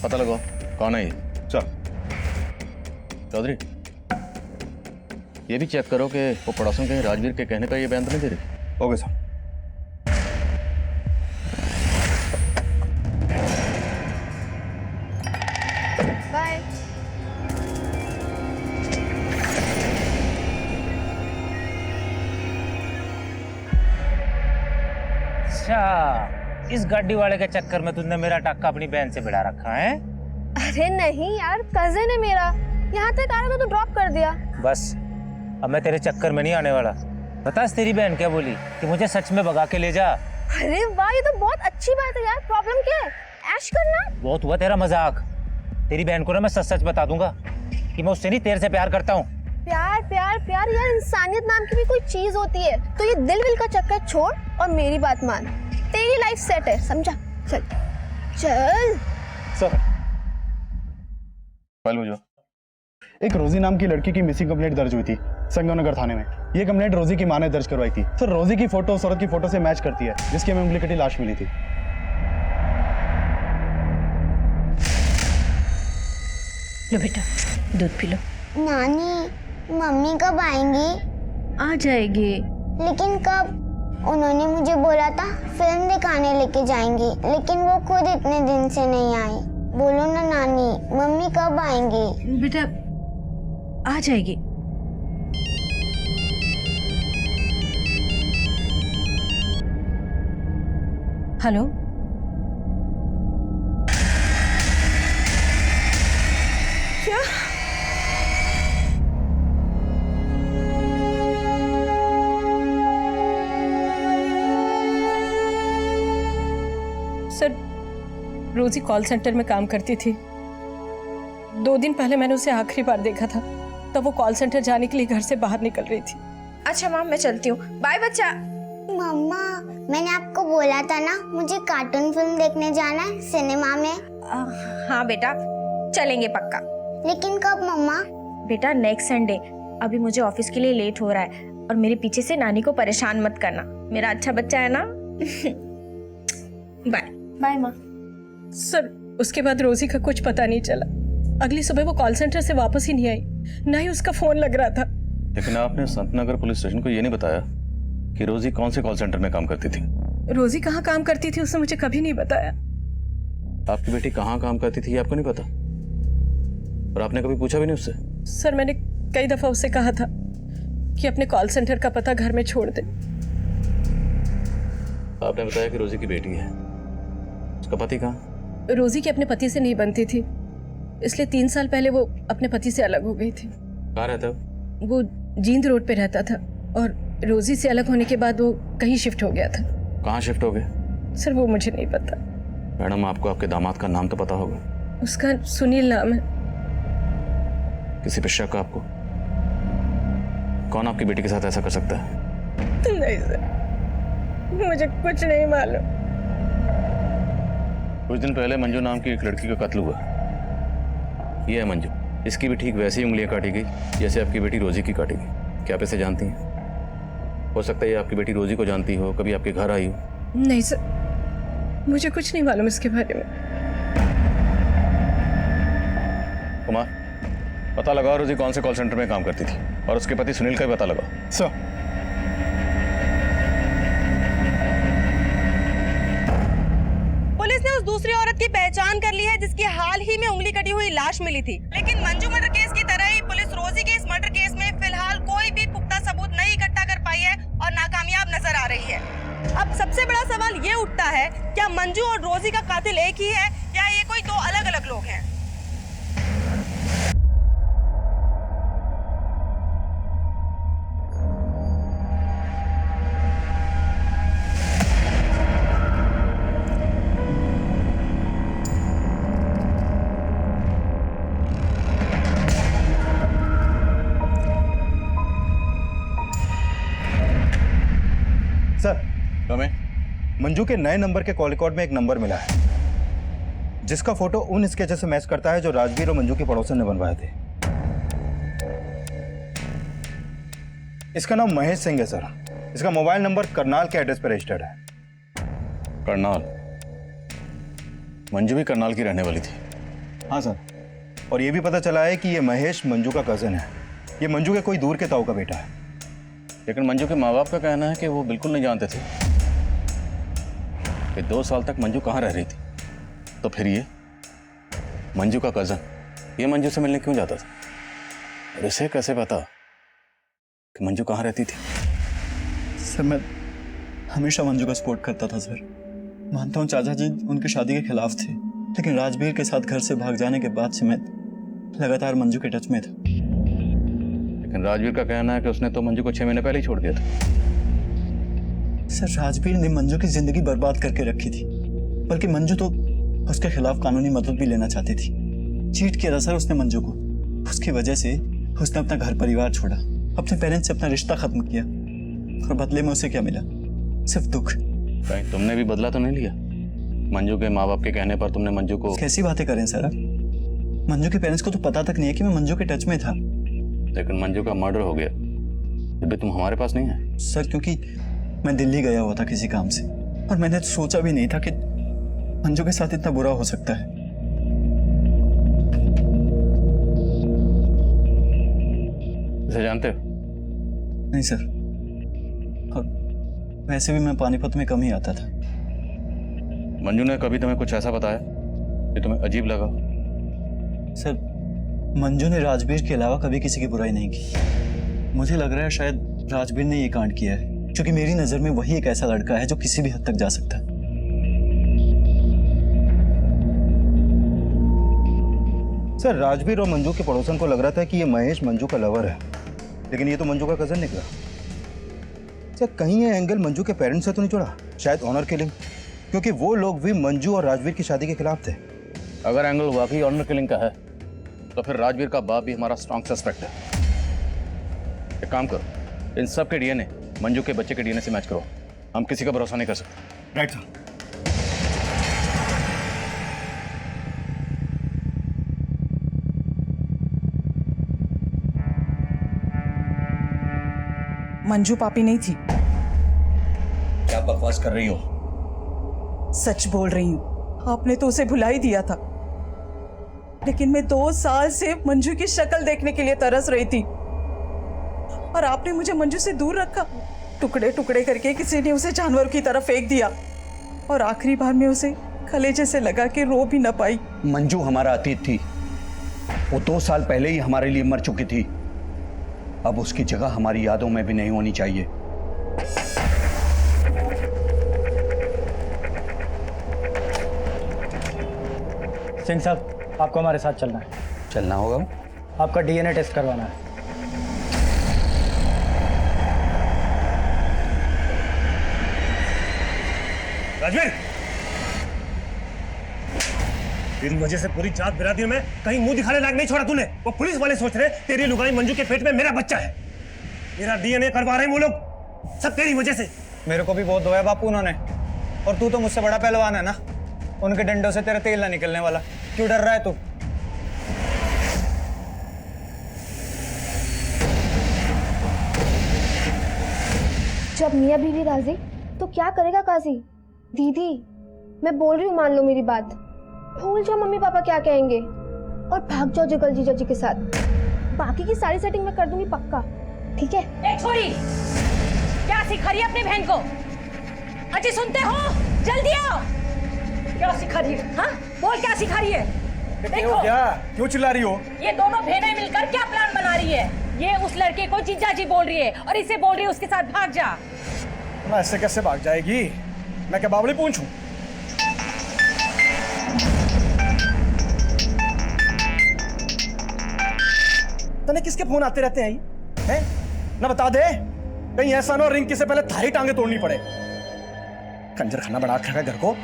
पता लगाओ कौन है ये। सर। चौधरी, ये भी चेक करो कि वो पड़ोसन कहीं राजवीर के कहने का ये बयान तो नहीं दे रही। Okay sir. अच्छा, इस गाड़ी वाले के चक्कर में तुमने मेरा टक्का अपनी बहन से भिड़ा रखा है? अरे नहीं यार, कजिन है मेरा, यहाँ तक आ रहा था तो ड्रॉप कर दिया। बस अब मैं तेरे चक्कर में नहीं आने वाला। बता तेरी बहन क्या बोली कि मुझे सच में भगा के ले जा। अरे वाह, ये तो बहुत अच्छी बात है यार। प्रॉब्लम क्या है? ऐश करना। बहुत हुआ तेरा मजाक। तेरी बहन को ना मैं सच सच बता दूंगा कि मैं उससे नहीं तेरे से प्यार करता हूँ। प्यार प्यार प्यार यार, इंसानियत नाम की भी कोई चीज होती है। तो ये दिल विल का चक्कर छोड़ और मेरी बात मान। तेरी लाइफ सेट है, समझा? चल चल। सर, फाइल मुझे। एक रोजी नाम की लड़की की मिसिंग कंप्लेंट दर्ज हुई थी संगमनगर थाने में। ये कंप्लेंट रोजी की मां ने दर्ज करवाई थी। सर, रोजी की फोटो औरत की फोटो से मैच करती है जिसकी हमें उंगली कटी लाश मिली थी। लो बेटा, दूध पी लो। नानी, मम्मी कब आएंगी? आ जाएगी। लेकिन कब? उन्होंने मुझे बोला था फिल्म दिखाने लेके जाएंगी, लेकिन वो खुद इतने दिन से नहीं आई। बोलो ना नानी, मम्मी कब आएंगी? बेटा आ जाएगी। हेलो, क्या? सर, रोजी कॉल सेंटर में काम करती थी। 2 दिन पहले मैंने उसे आखिरी बार देखा था, तब वो कॉल सेंटर जाने के लिए घर से बाहर निकल रही थी। अच्छा माँ, मैं चलती हूँ। बाय बच्चा। मम्मा, मैंने आपको बोला था ना मुझे कार्टून फिल्म देखने जाना है सिनेमा में। हाँ बेटा, चलेंगे पक्का। लेकिन कब मम्मा? बेटा नेक्स्ट संडे। अभी मुझे ऑफिस के लिए लेट हो रहा है और मेरे पीछे से नानी को परेशान मत करना। मेरा अच्छा बच्चा है ना। बाय। बाय माँ। सर, उसके बाद रोजी का कुछ पता नहीं चला। अगली सुबह वो कॉल सेंटर से वापस ही नहीं आई, ना ही उसका फोन लग रहा था। लेकिन आपने संतनगर पुलिस स्टेशन को ये नहीं बताया कि रोजी कौन से कॉल सेंटर में काम करती थी? रोजी कहाँ काम करती थी उसने मुझे कभी नहीं बताया। आपकी बेटी कहाँ काम करती थी ये आपको नहीं पता? और आपने कभी पूछा भी नहीं उससे? सर, मैंने कई दफा उससे कहा था कि अपने कॉल सेंटर का पता घर में छोड़ दे। आपने बताया कि रोजी की बेटी है। उसका पति कहाँ? रोजी के अपने पति से नहीं बनती थी, इसलिए 3 साल पहले वो अपने पति से अलग हो गई थी। कहाँ रहता है? वो जींद रोड पे रहता था और रोजी से अलग होने के बाद वो कहीं शिफ्ट हो गया था। कहाँ शिफ्ट हो गए? सर, वो मुझे नहीं पता। मैडम, आपको आपके दामाद का नाम तो पता होगा। उसका सुनील नाम है। किसी पे शक आपको? कौन आपकी बेटी के साथ ऐसा कर सकता है? नहीं सर, मुझे कुछ नहीं मालूम। कुछ दिन पहले मंजू नाम की एक लड़की का कत्ल हुआ। ये है मंजू। इसकी भी ठीक वैसी उंगलियां काटी गई जैसे आपकी बेटी रोजी की काटी गई। क्या आप इसे जानती हैं? हो सकता है ये आपकी बेटी रोजी को जानती हो, कभी आपके घर आई हो। नहीं सर, मुझे कुछ नहीं मालूम इसके बारे में। कुमार, पता लगाओ रोजी कौन से कॉल सेंटर में काम करती थी और उसके पति सुनील का भी पता लगाओ। सर, पुलिस ने उस दूसरी औरत की पहचान कर ली है जिसकी हाल ही में उंगली कटी हुई लाश मिली थी। लेकिन मंजू मर्डर केस की तरह ही पुलिस रोजी के इस मर्डर केस में फिलहाल कोई भी पुख्ता सबूत नहीं इकट्ठा कर पाई है और नाकामयाब नजर आ रही है। अब सबसे बड़ा सवाल ये उठता है, क्या मंजू और रोजी का कातिल एक ही है या ये कोई 2 अलग अलग लोग हैं? सर, कमें? मंजू के नए नंबर के कॉल रिकॉर्ड में एक नंबर मिला है जिसका फोटो उन स्केचेस से मैच करता है जो राजवीर और मंजू के पड़ोसन ने बनवाए थे। इसका नाम महेश सिंह है सर। इसका मोबाइल नंबर करनाल के एड्रेस पर रजिस्टर्ड है। करनाल? मंजू भी करनाल की रहने वाली थी? हाँ सर, और ये भी पता चला है कि ये महेश मंजू का कजन है। ये मंजू के कोई दूर के ताऊ का बेटा है। लेकिन मंजू के माँ बाप का कहना है कि वो बिल्कुल नहीं जानते थे कि 2 साल तक मंजू कहाँ रह रही थी। तो फिर ये मंजू का कजन ये मंजू से मिलने क्यों जाता था? और इसे कैसे पता कि मंजू कहाँ रहती थी? सर, हमेशा मंजू का सपोर्ट करता था सर। मानता हूँ चाचा जी उनकी शादी के खिलाफ थे, लेकिन राजवीर के साथ घर से भाग जाने के बाद से मैं लगातार मंजू के टच में था। लेकिन राजवीर का कहना है कि उसने तो मंजू को 6 महीने पहले ही छोड़ दिया था। सर राजवीर ने मंजू की जिंदगी बर्बाद करके रखी थी, बल्कि मंजू तो उसके खिलाफ कानूनी मदद भी लेना चाहती थी। चीट किया था सर उसने मंजू को। उसकी वजह से उसने अपना घर परिवार छोड़ा, अपने पेरेंट्स से अपना रिश्ता खत्म किया, और बदले में उसे क्या मिला? सिर्फ दुख। कहीं तुमने भी बदला तो नहीं लिया? मंजू के माँ बाप के कहने पर तुमने मंजू को... कैसी बातें करें सर आप? मंजू के पेरेंट्स को तो पता तक नहीं है कि मैं मंजू के टच में था। लेकिन मंजू का मर्डर हो गया, जब भी तुम हमारे पास नहीं आए। सर क्योंकि मैं दिल्ली गया हुआ था किसी काम से, और मैंने सोचा भी नहीं था कि मंजू के साथ इतना बुरा हो सकता है। इसे जानते हो? नहीं सर, और वैसे भी मैं पानीपत में कम ही आता था। मंजू ने कभी तुम्हें कुछ ऐसा बताया कि तुम्हें अजीब लगा? सर मंजू ने राजवीर के अलावा कभी किसी की बुराई नहीं की। मुझे लग रहा है शायद राजवीर ने ये कांड किया है, क्योंकि मेरी नजर में वही एक ऐसा लड़का है जो किसी भी हद तक जा सकता है। सर राजवीर और मंजू के पड़ोसन को लग रहा था कि ये महेश मंजू का लवर है, लेकिन ये तो मंजू का कजन निकला। सर कहीं ये एंगल मंजू के पेरेंट्स से तो नहीं जुड़ा? शायद ऑनर किलिंग, क्योंकि वो लोग भी मंजू और राजवीर की शादी के खिलाफ थे। अगर एंगल वाकई ऑनर किलिंग का है तो फिर राजवीर का बाप भी हमारा स्ट्रॉन्ग सस्पेक्ट है। एक काम करो, इन सब के डीएनए मंजू के बच्चे के डीएनए से मैच करो। हम किसी का भरोसा नहीं कर सकते। Right sir. मंजू पापी नहीं थी। क्या बकवास कर रही हो? सच बोल रही हूँ, आपने तो उसे भुला ही दिया था, लेकिन मैं 2 साल से मंजू की शक्ल देखने के लिए तरस रही थी, और आपने मुझे मंजू से दूर रखा। टुकड़े टुकड़े करके किसी ने उसे जानवर की तरफ फेंक दिया, और आखिरी बार में उसे कलेजे से लगा के रो भी न पाई। मंजू हमारा अतीत थी, वो 2 साल पहले ही हमारे लिए मर चुकी थी। अब उसकी जगह हमारी यादों में भी नहीं होनी चाहिए। सिंह साहब, आपको हमारे साथ चलना है। चलना होगा? आपका डीएनए टेस्ट करवाना है। राजवीर, तेरी वजह से पूरी जात बिरादरी में कहीं मुंह दिखाने लायक नहीं छोड़ा तूने। वो पुलिस वाले सोच रहे तेरी लुगाई मंजू के पेट में मेरा बच्चा है। मेरा डीएनए करवा रहे हैं वो लोग, सब तेरी वजह से। मेरे को भी बहुत धोया बापू उन्होंने, और तू तो मुझसे बड़ा पहलवान है ना, उनके डंडों से तेरा तेल ना निकलने वाला। क्यों डर रहा है तू? जब मियाँ बीवी राजी तो क्या करेगा काजी? दीदी मैं बोल रही हूँ, मान लो मेरी बात, भूल जाओ मम्मी पापा क्या कहेंगे और भाग जाओ जगल जीजा जी के साथ। बाकी की सारी सेटिंग मैं कर दूंगी पक्का, ठीक है? ए छोरी, क्या सिखा रही है अपनी बहन को? अजी सुनते हो? जल्दी आओ। क्या सिखा रही है? हाँ बोल, क्या सिखा रही है? देखो क्या, क्यों चिल्ला रही हो? ये दोनों बहनें मिलकर क्या प्लान बना रही है? ये उस लड़के को जीजा जी बोल रही है और इसे बोल रही है उसके साथ भाग जा। मैं ऐसे कैसे भाग जाएगी? मैं क्या बावली पूंछूं? तने किसके फोन आते रहते हैं? ना बता दे, कहीं ऐसा ना हो रिंकी से पहले थारी टांगे तोड़नी पड़े। कंजर खाना बना के रखा है घर को।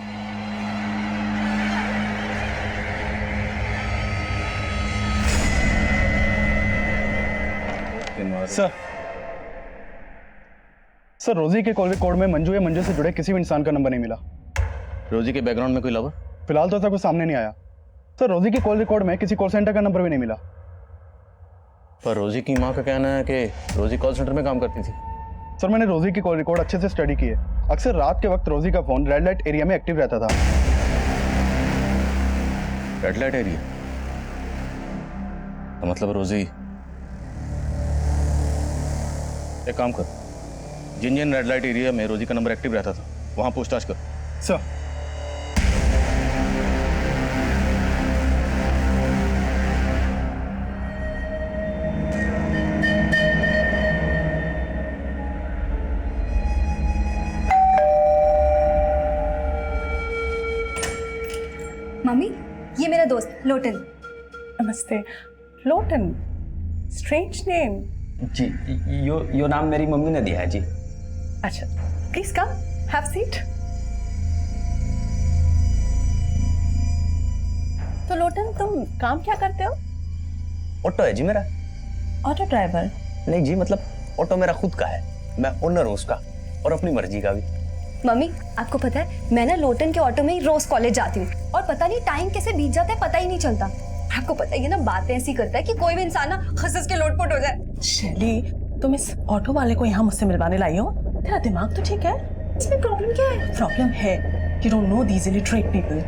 सर रोजी के कॉल रिकॉर्ड में मंजू या मंजू से जुड़े किसी भी इंसान का नंबर नहीं मिला। रोजी के बैकग्राउंड में कोई लवर? फिलहाल तो ऐसा कुछ सामने नहीं आया। सर रोजी के कॉल रिकॉर्ड में किसी कॉल सेंटर का नंबर भी नहीं मिला। पर रोजी की माँ का कहना है कि रोजी कॉल सेंटर में काम करती थी। सर मैंने रोजी की कॉल रिकॉर्ड अच्छे से स्टडी की है। अक्सर रात के वक्त रोजी का फोन रेड लाइट एरिया में एक्टिव रहता था। Red light area? तो मतलब रोजी... एक काम कर, जिन जिन रेड लाइट एरिया में रोजी का नंबर एक्टिव रहता था वहां पूछताछ कर। सर मम्मी, ये मेरा दोस्त लोटन। नमस्ते। Lotan, strange name. जी, यो नाम मेरी मम्मी ने दिया है जी। अच्छा, प्लीज कम, हैव सीट। तो लोटन, तुम काम क्या करते हो? ऑटो है जी मेरा। Auto driver? नहीं जी, मतलब ऑटो मेरा खुद का है, मैं ओनर हूँ उसका, और अपनी मर्जी का भी। मम्मी, आपको पता है मैं ना लोटन के ऑटो में ही रोज कॉलेज जाती हूँ और पता नहीं टाइम कैसे बीत जाता है, पता ही नहीं चलता। आपको पता ही है ना, बातें ऐसी करता है कि कोई भी इंसान ना खसस के लोटपोट हो जाए। शैली, तुम इस ऑटो वाले को यहाँ मुझसे मिलवाने लाई हो? तेरा दिमाग तो ठीक है? इसमें प्रॉब्लम क्या है? प्रॉब्लम है you don't know these illiterate people.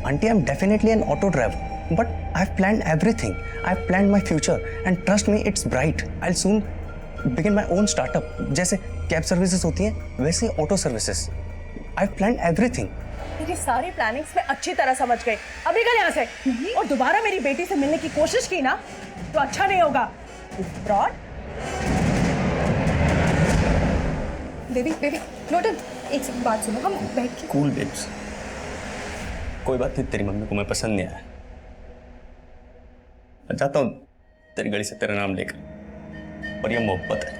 Auntie, I'm definitely an auto driver, but I've planned everything. I've planned my future, and trust me, it's bright. I'll soon begin my own startup. जैसे cab services होती हैं, वैसे auto services. I've planned everything. मेरी सारी plannings में अच्छी तरह समझ गई। अब निकल यहाँ से और दोबारा मेरी बेटी से मिलने की कोशिश की ना तो अच्छा नहीं होगा। फ्रॉड। बेबी, लोटन, एक सेकंड बात सुनो, हम बैठ के। Cool babes. कोई बात नहीं, तेरी मम्मी को मैं पसंद नहीं आया। मैं चाहता हूँ तेरी गली से तेरा नाम लेकर, और ये मोहब्बत है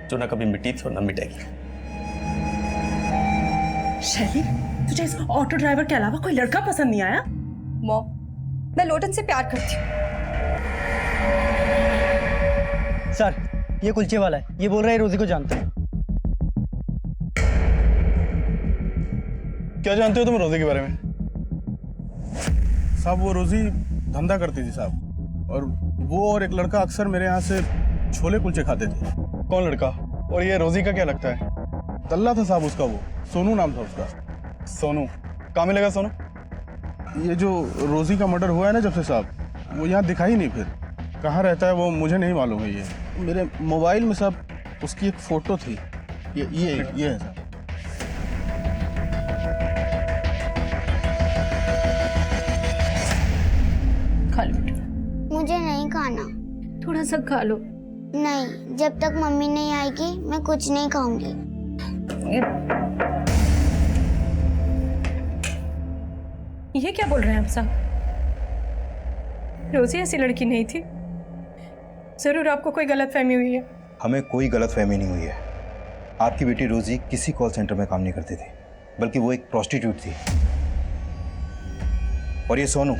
जो ना कभी मिटी थी और ना मिटेगी। शैली, तुझे इस ऑटो ड्राइवर के अलावा कोई लड़का पसंद नहीं आया? मॉम, मैं लोटन से प्यार करती हूँ। सर, ये कुलचे वाला है, ये बोल रहा है रोजी को जानते हैं। क्या जानते हो तुम रोजी के बारे में? साहब, वो रोजी धंधा करती थी साहब, और वो और एक लड़का अक्सर मेरे यहाँ से छोले कुलचे खाते थे। कौन लड़का? और ये रोजी का क्या लगता है? दल्ला था साहब उसका, वो सोनू नाम था उसका। सोनू? कहाँ मिलेगा सोनू? ये जो रोजी का मर्डर हुआ है ना जब से साहब, वो यहाँ दिखा ही नहीं। फिर कहाँ रहता है वो मुझे नहीं मालूम है। ये मेरे मोबाइल में साहब उसकी एक फोटो थी, ये है साहब। खा लो। मुझे नहीं खाना। थोड़ा सा खा लो। नहीं, जब तक मम्मी नहीं आएगी मैं कुछ नहीं खाऊंगी। ये क्या बोल रहे हैं आप साहब? रोजी ऐसी लड़की नहीं थी। जरूर आपको कोई गलतफहमी हुई है। हमें कोई गलतफहमी नहीं हुई है। आपकी बेटी रोजी किसी कॉल सेंटर में काम नहीं करती थी, बल्कि वो एक प्रोस्टिट्यूट थी। और ये सोनू,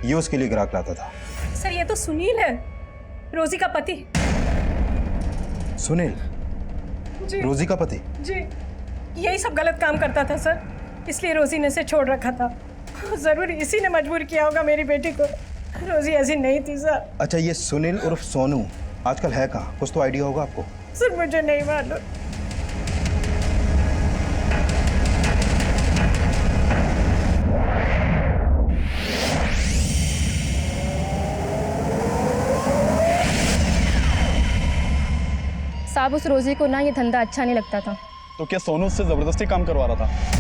ये उसके लिए ग्राहक लाता था। सर, ये तो सुनील है, रोजी का पति। सुनील? जी। रोजी का पति? जी, यही सब गलत काम करता था सर, इसलिए रोजी ने इसे छोड़ रखा था। जरूर इसी ने मजबूर किया होगा मेरी बेटी को। रोजी ऐसी नहीं थी सर। अच्छा, ये सुनील उर्फ सोनू आजकल है कहाँ? कुछ तो आइडिया होगा आपको? सर, मुझे नहीं मालूम। साहब, उस रोजी को ना ये धंधा अच्छा नहीं लगता था। तो क्या सोनू उससे जबरदस्ती काम करवा रहा था?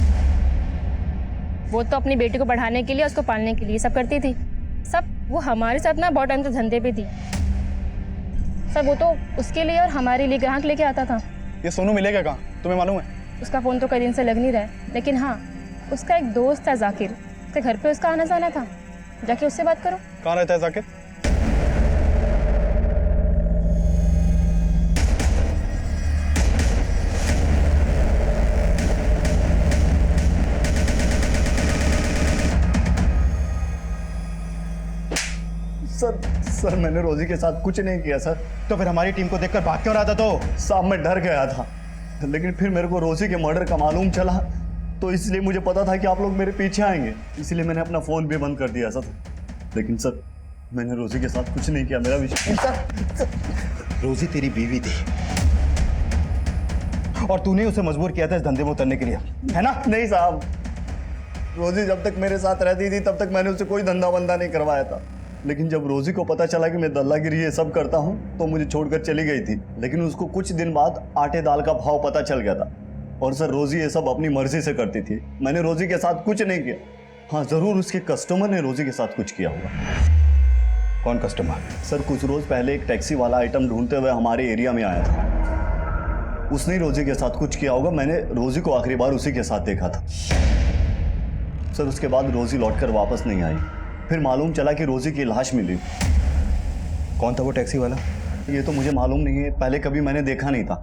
वो तो अपनी बेटी को पढ़ाने के लिए, उसको पालने के लिए सब करती थी। सब वो हमारे साथ ना बहुत टाइम से धंधे पे थी। सब वो तो उसके लिए और हमारे लिए ग्राहक लेके आता था। ये सोनू मिलेगा कहाँ, तुम्हें मालूम है? उसका फ़ोन तो कई दिन से लग नहीं रहा है, लेकिन हाँ, उसका एक दोस्त है जाकिर, उसके घर पे उसका आना जाना था। जाके उससे बात करो। कहाँ रहता है जाकिर? सर, मैंने रोजी के साथ कुछ नहीं किया सर। तो फिर हमारी टीम को देखकर भाग क्यों रहा था? तो साहब, मैं डर गया था, लेकिन फिर मेरे को रोजी के मर्डर का मालूम चला, तो इसलिए मुझे पता था कि आप लोग मेरे पीछे आएंगे, इसलिए मैंने अपना फोन भी बंद कर दिया सर। लेकिन सर, मैंने रोजी के साथ कुछ नहीं किया, मेरा विश्वास। सर, रोजी तेरी बीवी थी और तूने उसे मजबूर किया था इस धंधे में उतरने के लिए, है ना? नहीं साहब, रोजी जब तक मेरे साथ रहती थी तब तक मैंने उससे कोई धंधा बंदा नहीं करवाया था। लेकिन जब रोजी को पता चला कि मैं दल्लागिरी ये सब करता हूँ तो मुझे छोड़कर चली गई थी। लेकिन उसको कुछ दिन बाद आटे दाल का भाव पता चल गया था। और सर, रोजी ये सब अपनी मर्जी से करती थी, मैंने रोजी के साथ कुछ नहीं किया। हाँ, जरूर उसके कस्टमर ने रोजी के साथ कुछ किया होगा। कौन कस्टमर? सर, कुछ रोज पहले एक टैक्सी वाला आइटम ढूंढते हुए हमारे एरिया में आया था। उसने रोजी के साथ कुछ किया होगा। मैंने रोजी को आखिरी बार उसी के साथ देखा था। सर उसके बाद रोजी लौटकर वापस नहीं आई। फिर मालूम चला कि रोजी की लाश मिली। कौन था वो टैक्सी वाला? ये तो मुझे मालूम नहीं है, पहले कभी मैंने देखा नहीं था।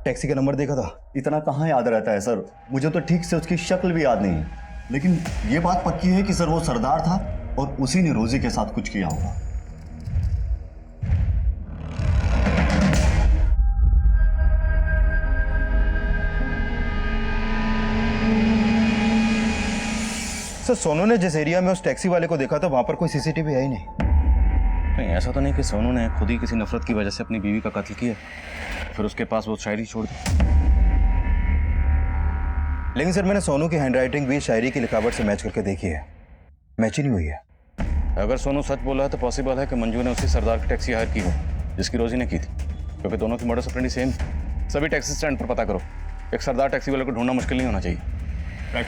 टैक्सी का नंबर देखा था? इतना कहाँ याद रहता है सर, मुझे तो ठीक से उसकी शक्ल भी याद नहीं है। लेकिन ये बात पक्की है कि सर वो सरदार था और उसी ने रोजी के साथ कुछ किया होगा। सर सोनू ने जिस एरिया में उस टैक्सी वाले को देखा था वहां पर कोई सीसीटीवी है ही नहीं। नहीं, ऐसा तो नहीं कि सोनू ने खुद ही किसी नफरत की वजह से अपनी बीवी का कत्ल किया फिर उसके पास वो शायरी छोड़ दी। लेकिन सर मैंने सोनू की हैंडराइटिंग भी शायरी की लिखावट से मैच करके देखी है, मैच ही नहीं हुई है। अगर सोनू सच बोला है तो पॉसिबल है कि मंजू ने उसी सरदार की टैक्सी हायर की हो जिसकी रोजी ने की थी, क्योंकि दोनों की मॉडस ऑपरेंडी सेम। सभी टैक्सी स्टैंड पर पता करो, एक सरदार टैक्सी वाले को ढूंढना मुश्किल नहीं होना चाहिए। राइट।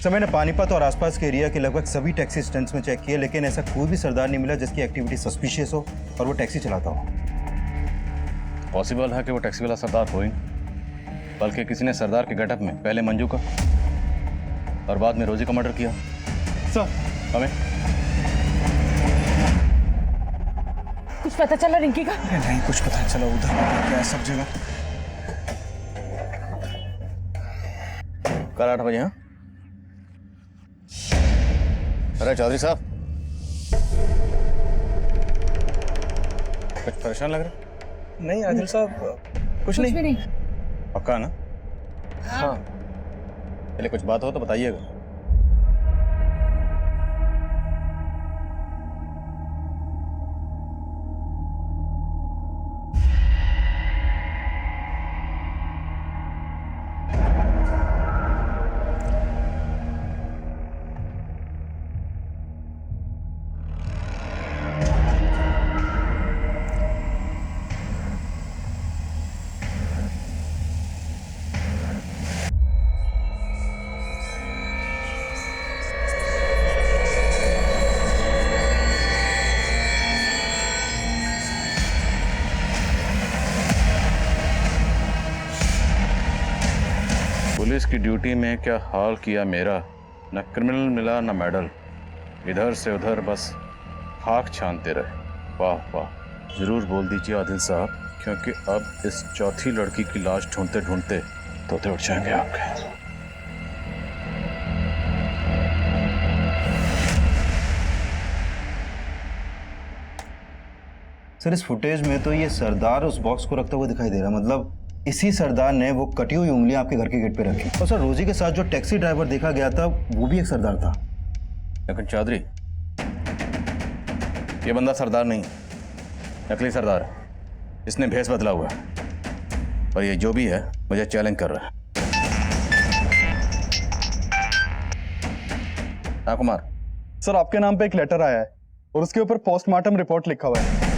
सर मैंने पानीपत और आसपास के एरिया के लगभग सभी टैक्सी स्टैंड्स में चेक किया, लेकिन ऐसा कोई भी सरदार नहीं मिला जिसकी एक्टिविटी सस्पिशियस हो और वो टैक्सी चलाता हो। पॉसिबल है कि वो टैक्सी वाला सरदार हो ही नहीं, बल्कि किसी ने सरदार के गेटअप में पहले मंजू का और बाद में रोजी का मर्डर किया। सर हमें कुछ पता चला रिंकी का? नहीं कुछ पता चला, उधर क्या है सब जगह। कल 8 बजे। हाँ अरे चौधरी साहब, कुछ परेशान लग रहा? नहीं आदिल साहब, कुछ नहीं। पक्का ना? हाँ। पहले कुछ बात हो तो बताइएगा। पुलिस की ड्यूटी में क्या हाल किया मेरा, न क्रिमिनल मिला न मेडल, इधर से उधर बस खाक छानते रहे। वाह वाह, जरूर बोल दीजिए आदिल साहब, क्योंकि अब इस चौथी लड़की की लाश ढूंढते ढूंढते तोते उठ जाएंगे आपके। सर इस फुटेज में तो ये सरदार उस बॉक्स को रखते हुए दिखाई दे रहा है, मतलब इसी सरदार ने वो कटी हुई उंगलियां आपके घर के गेट पे रखी। और सर रोजी के साथ जो टैक्सी ड्राइवर देखा गया था वो भी एक सरदार था। लेकिन चौधरी, ये बंदा सरदार नहीं, नकली सरदार है, इसने भेष बदला हुआ है और ये जो भी है मुझे चैलेंज कर रहा है। हाँ कुमार। सर आपके नाम पे एक लेटर आया है और उसके ऊपर पोस्टमार्टम रिपोर्ट लिखा हुआ है।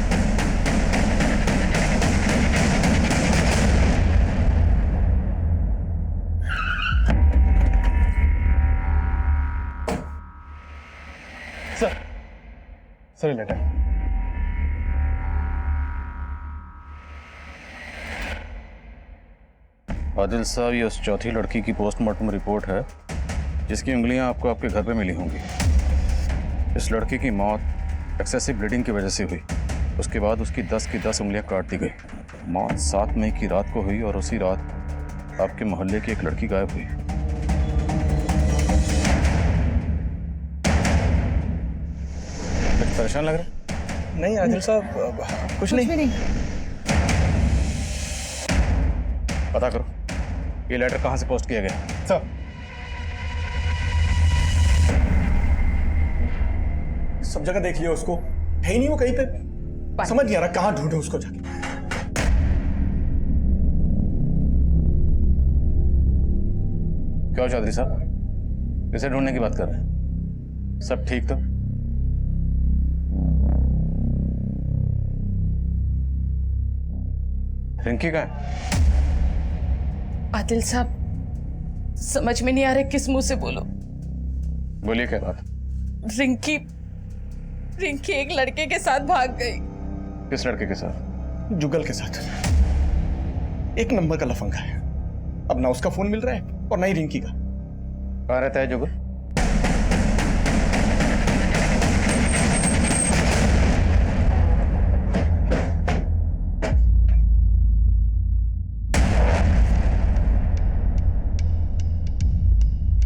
Sir letter. आदिल साहब, ये उस चौथी लड़की की पोस्टमार्टम रिपोर्ट है जिसकी उंगलियां आपको आपके घर पे मिली होंगी। इस लड़की की मौत एक्सेसिव ब्लीडिंग की वजह से हुई। उसके बाद उसकी 10 की 10 उंगलियां काट दी गई। मौत 7 मई की रात को हुई और उसी रात आपके मोहल्ले की एक लड़की गायब हुई। परेशान लग रहा? नहीं आदिल साहब, कुछ नहीं। पता करो ये लेटर कहां से पोस्ट किया गया। सर सब जगह देख लिया, उसको है ही नहीं वो कहीं पे। समझ नहीं आ रहा कहां ढूंढे उसको जाके। क्या चौधरी साहब, किसे ढूंढने की बात कर रहे हैं? सब ठीक तो? रिंकी कहाँ है? आदिल साहब, समझ में नहीं आ रहा किस मुंह से बोलो। बोलिए क्या बात? रिंकी रिंकी एक लड़के के साथ भाग गई। किस लड़के के साथ? जुगल के साथ। एक नंबर का लफंगा है। अब ना उसका फोन मिल रहा है और ना ही रिंकी का। कहाँ रहता है जुगल?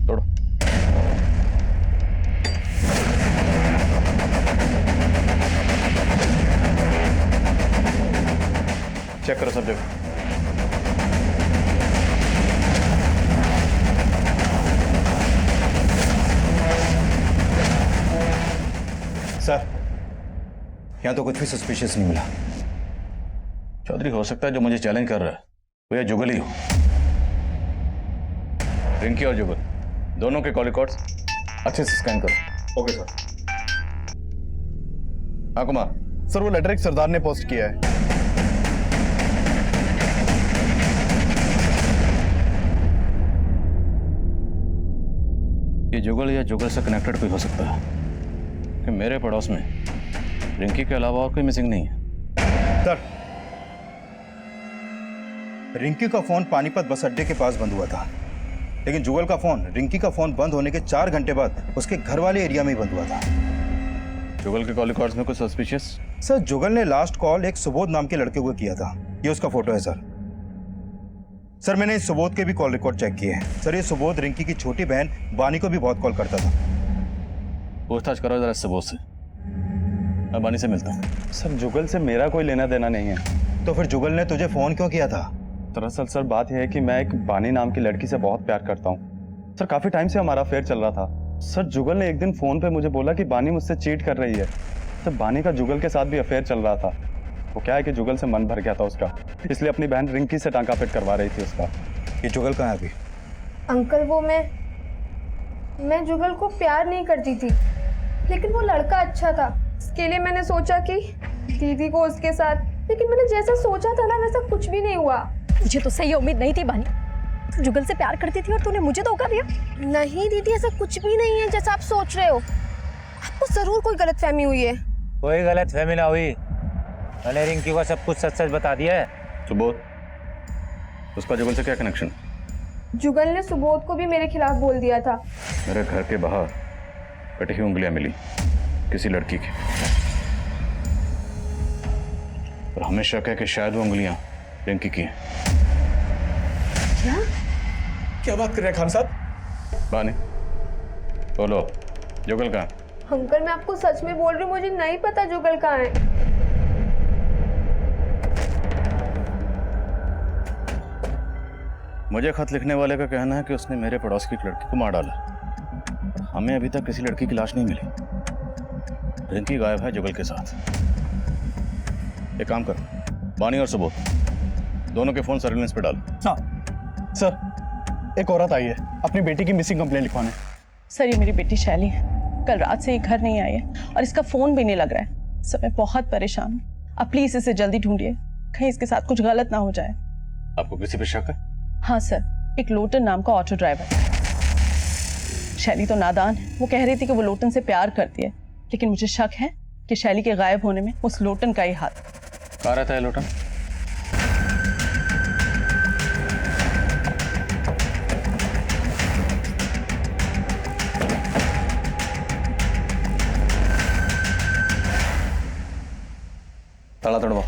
तोड़ो। चेक करो सब जगह। सर, यहाँ तो कुछ भी सस्पिशियस नहीं मिला। चौधरी, हो सकता है जो मुझे चैलेंज कर रहा है वो ये जुगल ही हो। रिंकी और जुगल दोनों के कॉल रिकॉर्ड्स अच्छे से स्कैन करो। Okay sir. हाँ कुमार। सर वो लेटर एक सरदार ने पोस्ट किया है। ये जुगल या जुगल से कनेक्टेड कोई हो सकता है कि मेरे पड़ोस में रिंकी के अलावा और कोई मिसिंग नहीं है। सर, रिंकी का फोन पानीपत बस अड्डे के पास बंद हुआ था, लेकिन जुगल का फोन रिंकी का फोन बंद होने के 4 घंटे बाद उसके घर वाले एरिया में ही बंद हुआ था। जुगल के कॉल रिकॉर्ड्स में कुछ सस्पिशियस? सर, जुगल ने लास्ट कॉल एक सुबोध नाम के लड़के को किया था। ये उसका फोटो है सर। सर, मैंने इस सुबोध के भी कॉल रिकॉर्ड चेक किए हैं। सर, ये सुबोध रिंकी की छोटी बहन बानी को भी बहुत कॉल करता था। पूछताछ करो जरा सुबोध से। मैं बानी से मिलता हूँ। सर, जुगल से मेरा कोई लेना देना नहीं है। तो फिर जुगल ने तुझे फोन क्यों किया था? दरअसल सर बात यह है कि मैं एक बानी नाम की लड़की से बहुत प्यार करता हूँ। सर, काफी टाइम से हमारा अफेयर चल रहा था। सर, जुगल ने एक दिन फोन पे मुझे बोला कि बानी मुझसे चीट कर रही है। सर, बानी का जुगल के साथ भी अफेयर चल रहा था। वो क्या है कि जुगल से मन भर गया था उसका, इसलिए अपनी बहन रिंकी से टांका पिट करवा रही थी उसका। ये जुगल कहाँ है अभी? अंकल, वो मैं जुगल को प्यार नहीं करती थी, लेकिन वो लड़का अच्छा था। इसके लिए मैंने सोचा कि दीदी को उसके साथ, लेकिन मैंने जैसा सोचा था ना वैसा कुछ भी नहीं हुआ। मुझे तो सही उम्मीद नहीं थी बानी। तू जुगल से प्यार करती थी और तूने मुझे धोखा दिया। नहीं दीदी, ऐसा कुछ भी नहीं है जैसा आप सोच रहे हो। आपको जरूर कोई गलतफहमी हुई है। कोई गलतफहमी ना हुई। मैंने रिंकी को सब कुछ सच सच बता दिया है। सुबोध, उसका जुगल से क्या कनेक्शन? जुगल ने सुबोध को भी मेरे खिलाफ बोल दिया था। मेरे घर के बाहर कटी हुई उंगलियां मिली किसी लड़की की, और हमें शक है कि शायद वो उंगलियां रिंकी की हैं। क्या बात कर रहे हैं खान साहब? बानी, बोलो, जुगल कहाँ? अंकल, मैं आपको सच में बोल रही हूँ, मुझे नहीं पता जुगल कहाँ है। मुझे खत लिखने वाले का कहना है कि उसने मेरे पड़ोस की एक लड़की को मार डाला। हमें अभी तक किसी लड़की की लाश नहीं मिली। रिंकी गायब है जुगल के साथ। एक काम करो, बानी और सुबोध दोनों के फोन सर्विलेंस पे डालो। सर, एक औरत आई है अपनी बेटी की मिसिंग कंप्लेंट लिखवाने। सर, ये मेरी बेटी शैली है। कल रात से ये घर नहीं आई है और इसका फोन भी नहीं लग रहा है। सर, मैं बहुत परेशान हूँ। आप प्लीज इसे जल्दी ढूंढिए, कहीं इसके साथ कुछ गलत ना हो जाए। आपको किसी पे शक है? हाँ सर, एक लोटन नाम का ऑटो ड्राइवर। शैली तो नादान है। वो कह रही थी कि वो लोटन से प्यार करती है, लेकिन मुझे शक है कि शैली के गायब होने में उस लोटन का ही हाथ। कहाँ रहता है लोटन? ताला तोड़वाओ।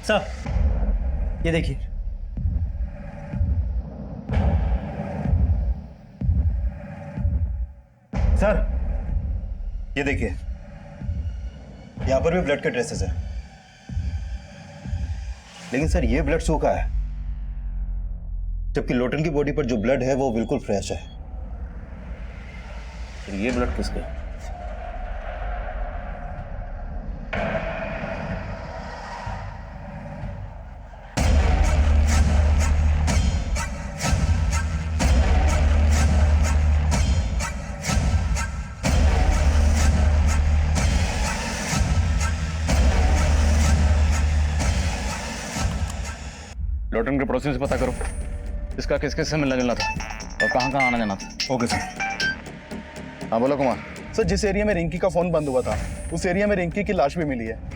सर, ये देखिए। सर, ये देखिए, यहां पर भी ब्लड के ट्रेसेस हैं, लेकिन सर ये ब्लड सूखा है, जबकि लोटन की बॉडी पर जो ब्लड है वो बिल्कुल फ्रेश है। ये ब्लड किसका है? लोटन के पड़ोसियों से पता करो इसका किस किस से मिलना जुलना था और कहाँ कहाँ आना जाना था। Okay sir. हाँ बोलो कुमार। सर जिस एरिया में रिंकी का फोन बंद हुआ था उस एरिया में रिंकी की लाश भी मिली है।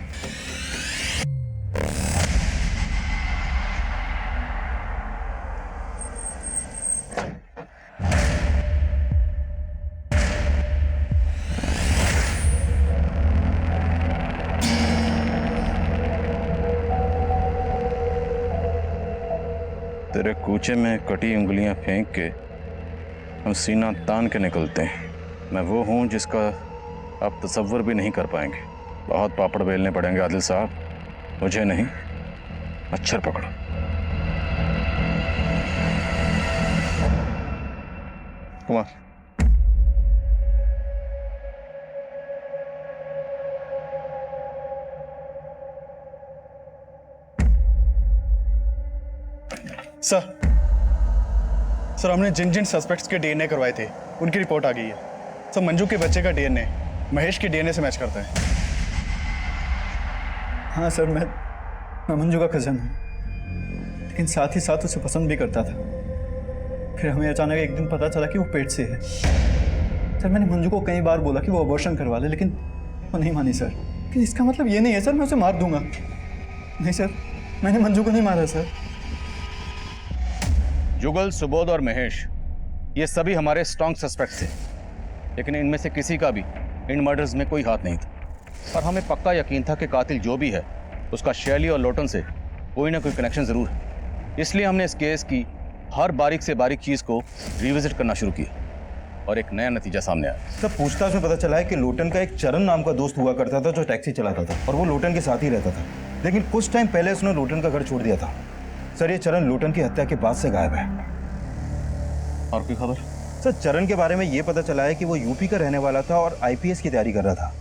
तेरे कूचे में कटी उंगलियां फेंक के हम सीना तान के निकलते हैं। मैं वो हूं जिसका आप तसव्वुर भी नहीं कर पाएंगे। बहुत पापड़ बेलने पड़ेंगे आदिल साहब, मुझे नहीं, मच्छर पकड़ो। कुमार सर हमने जिन जिन सस्पेक्ट्स के डीएनए करवाए थे उनकी रिपोर्ट आ गई है। सर मंजू के बच्चे का डीएनए महेश के डीएनए से मैच करता है। हाँ सर, मैं मंजू का कज़न हूँ, लेकिन साथ ही साथ उसे पसंद भी करता था। फिर हमें अचानक एक दिन पता चला कि वो पेट से है। सर मैंने मंजू को कई बार बोला कि वो अबॉर्शन करवा ले, लेकिन वो नहीं मानी सर। कि इसका मतलब ये नहीं है सर मैं उसे मार दूंगा। नहीं सर, मैंने मंजू को नहीं मारा सर। जुगल, सुबोध और महेश ये सभी हमारे स्ट्रॉन्ग सस्पेक्ट्स थे, लेकिन इनमें से किसी का भी इन मर्डर्स में कोई हाथ नहीं था। और हमें पक्का यकीन था कि कातिल जो भी है उसका शैली और लोटन से कोई ना कोई कनेक्शन जरूर है। इसलिए हमने इस केस की हर बारीक से बारीक चीज को रिविजिट करना शुरू किया और एक नया नतीजा सामने आया। सर पूछताछ में पता चला है कि लोटन का एक चरण नाम का दोस्त हुआ करता था जो टैक्सी चलाता था और वो लोटन के साथ ही रहता था, लेकिन कुछ टाइम पहले उसने लोटन का घर छोड़ दिया था। सर ये चरण लोटन की हत्या के बाद से गायब है। और कोई खबर? सर चरण के बारे में ये पता चला है कि वो यूपी का रहने वाला था और आईपीएस की तैयारी कर रहा था।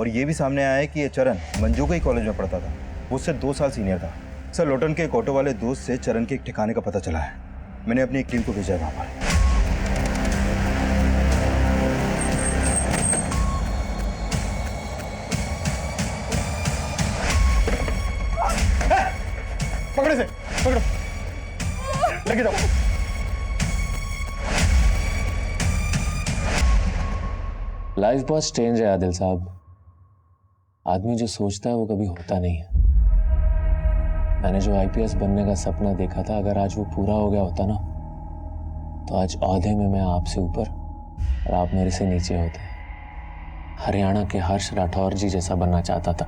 और ये भी सामने आया है कि ये चरण मंजू के ही कॉलेज में पढ़ता था, वो उससे 2 साल सीनियर था। सर लोटन के एक ऑटो वाले दोस्त से चरण के एक ठिकाने का पता चला है। मैंने अपनी एक टीम को भेजा है वहाँ पर। पकड़े से पकड़ो, लेके जाओ। लाइफ बहुत स्ट्रेंज है आदिल साहब। आदमी जो सोचता है वो कभी होता नहीं है। मैंने जो आईपीएस बनने का सपना देखा था, अगर आज वो पूरा हो गया होता ना, तो आज औहदे में मैं आपसे ऊपर और आप मेरे से नीचे होते। हरियाणा के हर्ष राठौर जी जैसा बनना चाहता था।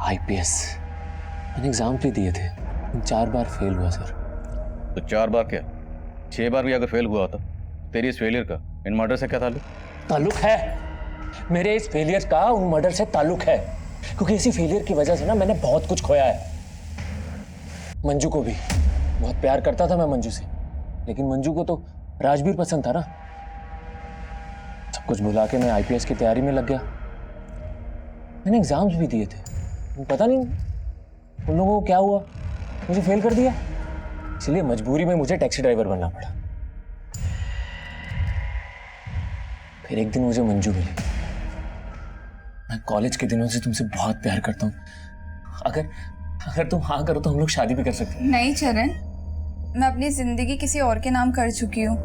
आईपीएस मैंने एग्जाम भी दिए थे, 4 बार फेल हुआ सर। तो 4 बार क्या, 6 बार भी अगर फेल हुआ होता, तेरी इस फेलियर का इन मर्डर से क्या ताल्लुक है? मेरे इस फेलियर का उन मर्डर से ताल्लुक है, क्योंकि इसी फेलियर की वजह से ना मैंने बहुत कुछ खोया है। मंजू को भी बहुत प्यार करता था मैं मंजू से, लेकिन मंजू को तो राजवीर पसंद था ना। सब कुछ भुला के मैं आईपीएस की तैयारी में लग गया। मैंने एग्जाम्स भी दिए थे, पता नहीं उन लोगों को क्या हुआ, मुझे फेल कर दिया। इसलिए मजबूरी में मुझे टैक्सी ड्राइवर बनना पड़ा। फिर एक दिन मुझे मंजू मिली। मैं कॉलेज के दिनों से तुमसे बहुत प्यार करता हूँ। अगर तुम हाँ करो तो हम लोग शादी भी कर सकते हैं। नहीं चरण, मैं अपनी जिंदगी किसी और के नाम कर चुकी हूँ।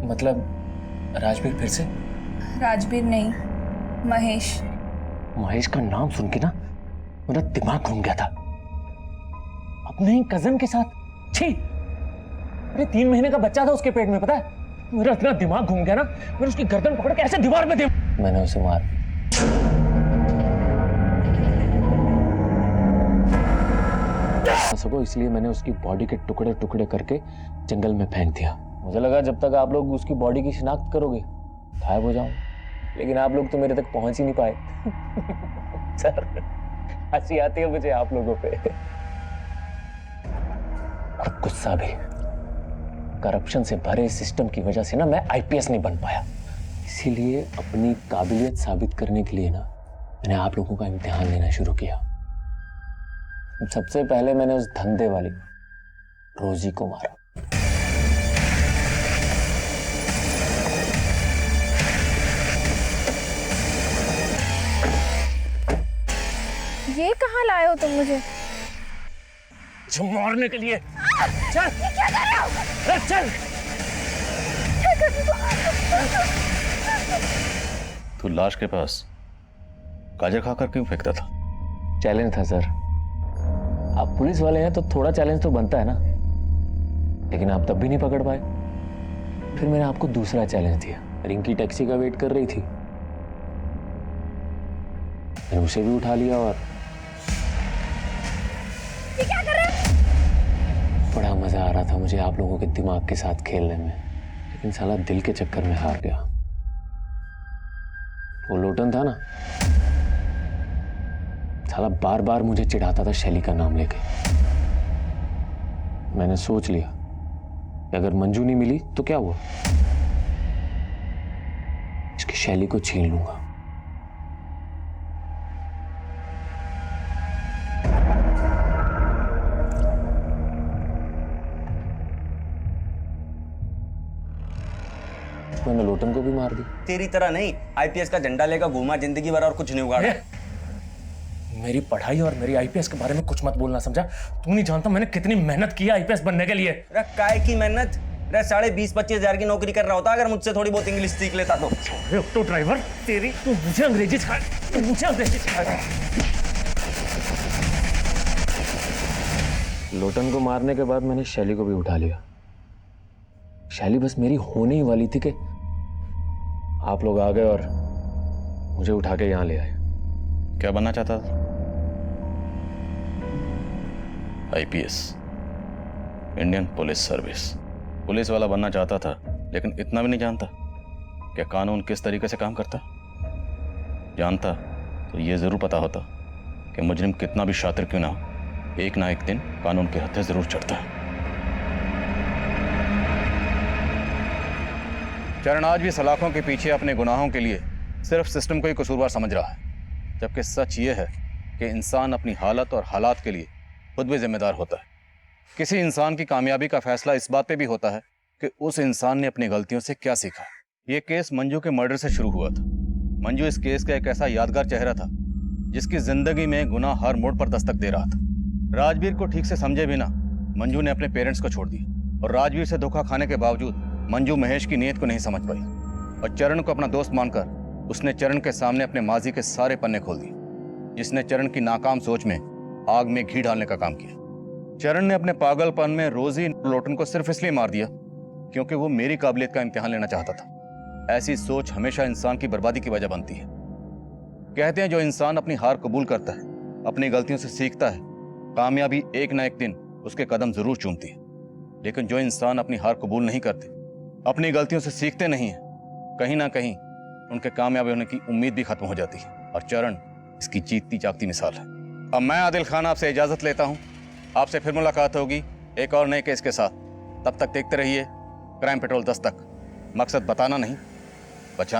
मतलब राजवीर फिर से? राजवीर नहीं, महेश। महेश का नाम सुन के ना मेरा दिमाग घूम गया था। अपने ही कजन के साथ, छी! अरे 3 महीने का बच्चा था उसके पेट में, पता है? मेरा इतना दिमाग घूम गया ना, मैंने उसकी गर्दन पकड़ के ऐसे दीवार में दे, मैंने उसे मार सको, इसलिए मैंने उसकी बॉडी के टुकड़े टुकड़े करके जंगल में फेंक दिया। मुझे लगा जब तक आप लोग उसकी बॉडी की शिनाख्त करोगे गायब हो जाऊं, लेकिन आप लोग तो मेरे तक पहुंच ही नहीं पाए। सर हंसी आती है मुझे आप लोगों पे। और गुस्सा भी। करप्शन से भरे सिस्टम की वजह से ना मैं आईपीएस नहीं बन पाया। इसीलिए अपनी काबिलियत साबित करने के लिए ना मैंने आप लोगों का इम्तिहान लेना शुरू किया। सबसे पहले मैंने उस धंधे वाली रोजी को मारा। ये कहाँ लाए हो तुम मुझे? जो मारने के लिए चल ये क्या कर रहे हो? अरे चल। क्या कर रहे हो? तू लाश के पास गाजर खाकर क्यों फेंकता था? चैलेंज था सर। आप पुलिस वाले हैं तो थोड़ा चैलेंज तो बनता है ना, लेकिन आप तब भी नहीं पकड़ पाए। फिर मैंने आपको दूसरा चैलेंज दिया। रिंकी टैक्सी का वेट कर रही थी, मैंने उसे भी उठा लिया और ये क्या कर रहे हो? बड़ा मजा आ रहा था मुझे आप लोगों के दिमाग के साथ खेलने में, लेकिन साला दिल के चक्कर में हार गया। वो लोटन था ना, साला बार बार मुझे चिढ़ाता था शैली का नाम लेके। मैंने सोच लिया कि अगर मंजू नहीं मिली तो क्या हुआ, इसकी शैली को छीन लूंगा। मैंने लोटन को भी मार दी। तेरी तरह नहीं, आईपीएस का झंडा लेकर घूमा जिंदगी भर और कुछ नहीं उगाड़ा। मेरी पढ़ाई और मेरी आईपीएस के बारे में कुछ मत बोलना, समझा? तू नहीं जानता मैंने कितनी मेहनत की है आईपीएस बनने के लिए। काय की मेहनत? 20,000-25,000 हजार की नौकरी कर रहा होता अगर मुझसे थोड़ी बहुत इंग्लिश सीख लेता तो। ऑटो ड्राइवर तेरी, तू मुझे अंग्रेजी सिखा, तू मुझे अंग्रेजी सिखा। लोटन को मारने के बाद मैंने शैली को भी उठा लिया। शैली बस मेरी होने ही वाली थी कि आप लोग आ गए और मुझे उठा के यहां ले आए। क्या बनना चाहता था? IPS, Indian police service. Police वाला बनना चाहता था, लेकिन इतना भी नहीं जानता कि कानून किस तरीके से काम करता। जानता तो ये जरूर पता होता कि मुजरिम कितना भी शातिर क्यों ना हो, एक ना एक दिन कानून के हत्थे जरूर चढ़ता है। चरण आज भी सलाखों के पीछे अपने गुनाहों के लिए सिर्फ सिस्टम को ही कसूरवार समझ रहा है, जबकि सच ये है कि इंसान अपनी हालत और हालात के लिए खुद भी जिम्मेदार होता है। किसी इंसान की कामयाबी का फैसला इस बात पे भी होता है कि उस इंसान ने अपनी गलतियों से क्या सीखा। ये केस मंजू के मर्डर से शुरू हुआ था। मंजू इस केस का एक ऐसा यादगार चेहरा था जिसकी जिंदगी में गुनाह हर मोड़ पर दस्तक दे रहा था। राजवीर को ठीक से समझे बिना मंजू ने अपने पेरेंट्स को छोड़ दिया, और राजवीर से धोखा खाने के बावजूद मंजू महेश की नीयत को नहीं समझ पाई, और चरण को अपना दोस्त मानकर उसने चरण के सामने अपने माजी के सारे पन्ने खोल दिए, जिसने चरण की नाकाम सोच में आग में घी डालने का काम किया। चरण ने अपने पागलपन में रोजी लोटन को सिर्फ इसलिए मार दिया क्योंकि वो मेरी काबिलियत का इम्तिहान लेना चाहता था। ऐसी सोच हमेशा इंसान की बर्बादी की वजह बनती है। कहते हैं जो इंसान अपनी हार कबूल करता है, अपनी गलतियों से सीखता है, कामयाबी एक ना एक दिन उसके कदम जरूर चूमती है। लेकिन जो इंसान अपनी हार कबूल नहीं करते, अपनी गलतियों से सीखते नहीं है, कहीं ना कहीं उनके कामयाबी होने की उम्मीद भी खत्म हो जाती है, और चरण इसकी जीतती जागती मिसाल है। अब मैं आदिल खान आपसे इजाजत लेता हूं। आपसे फिर मुलाकात होगी एक और नए केस के साथ। तब तक देखते रहिए क्राइम पेट्रोल दस्तक। मकसद बताना नहीं, बचाना।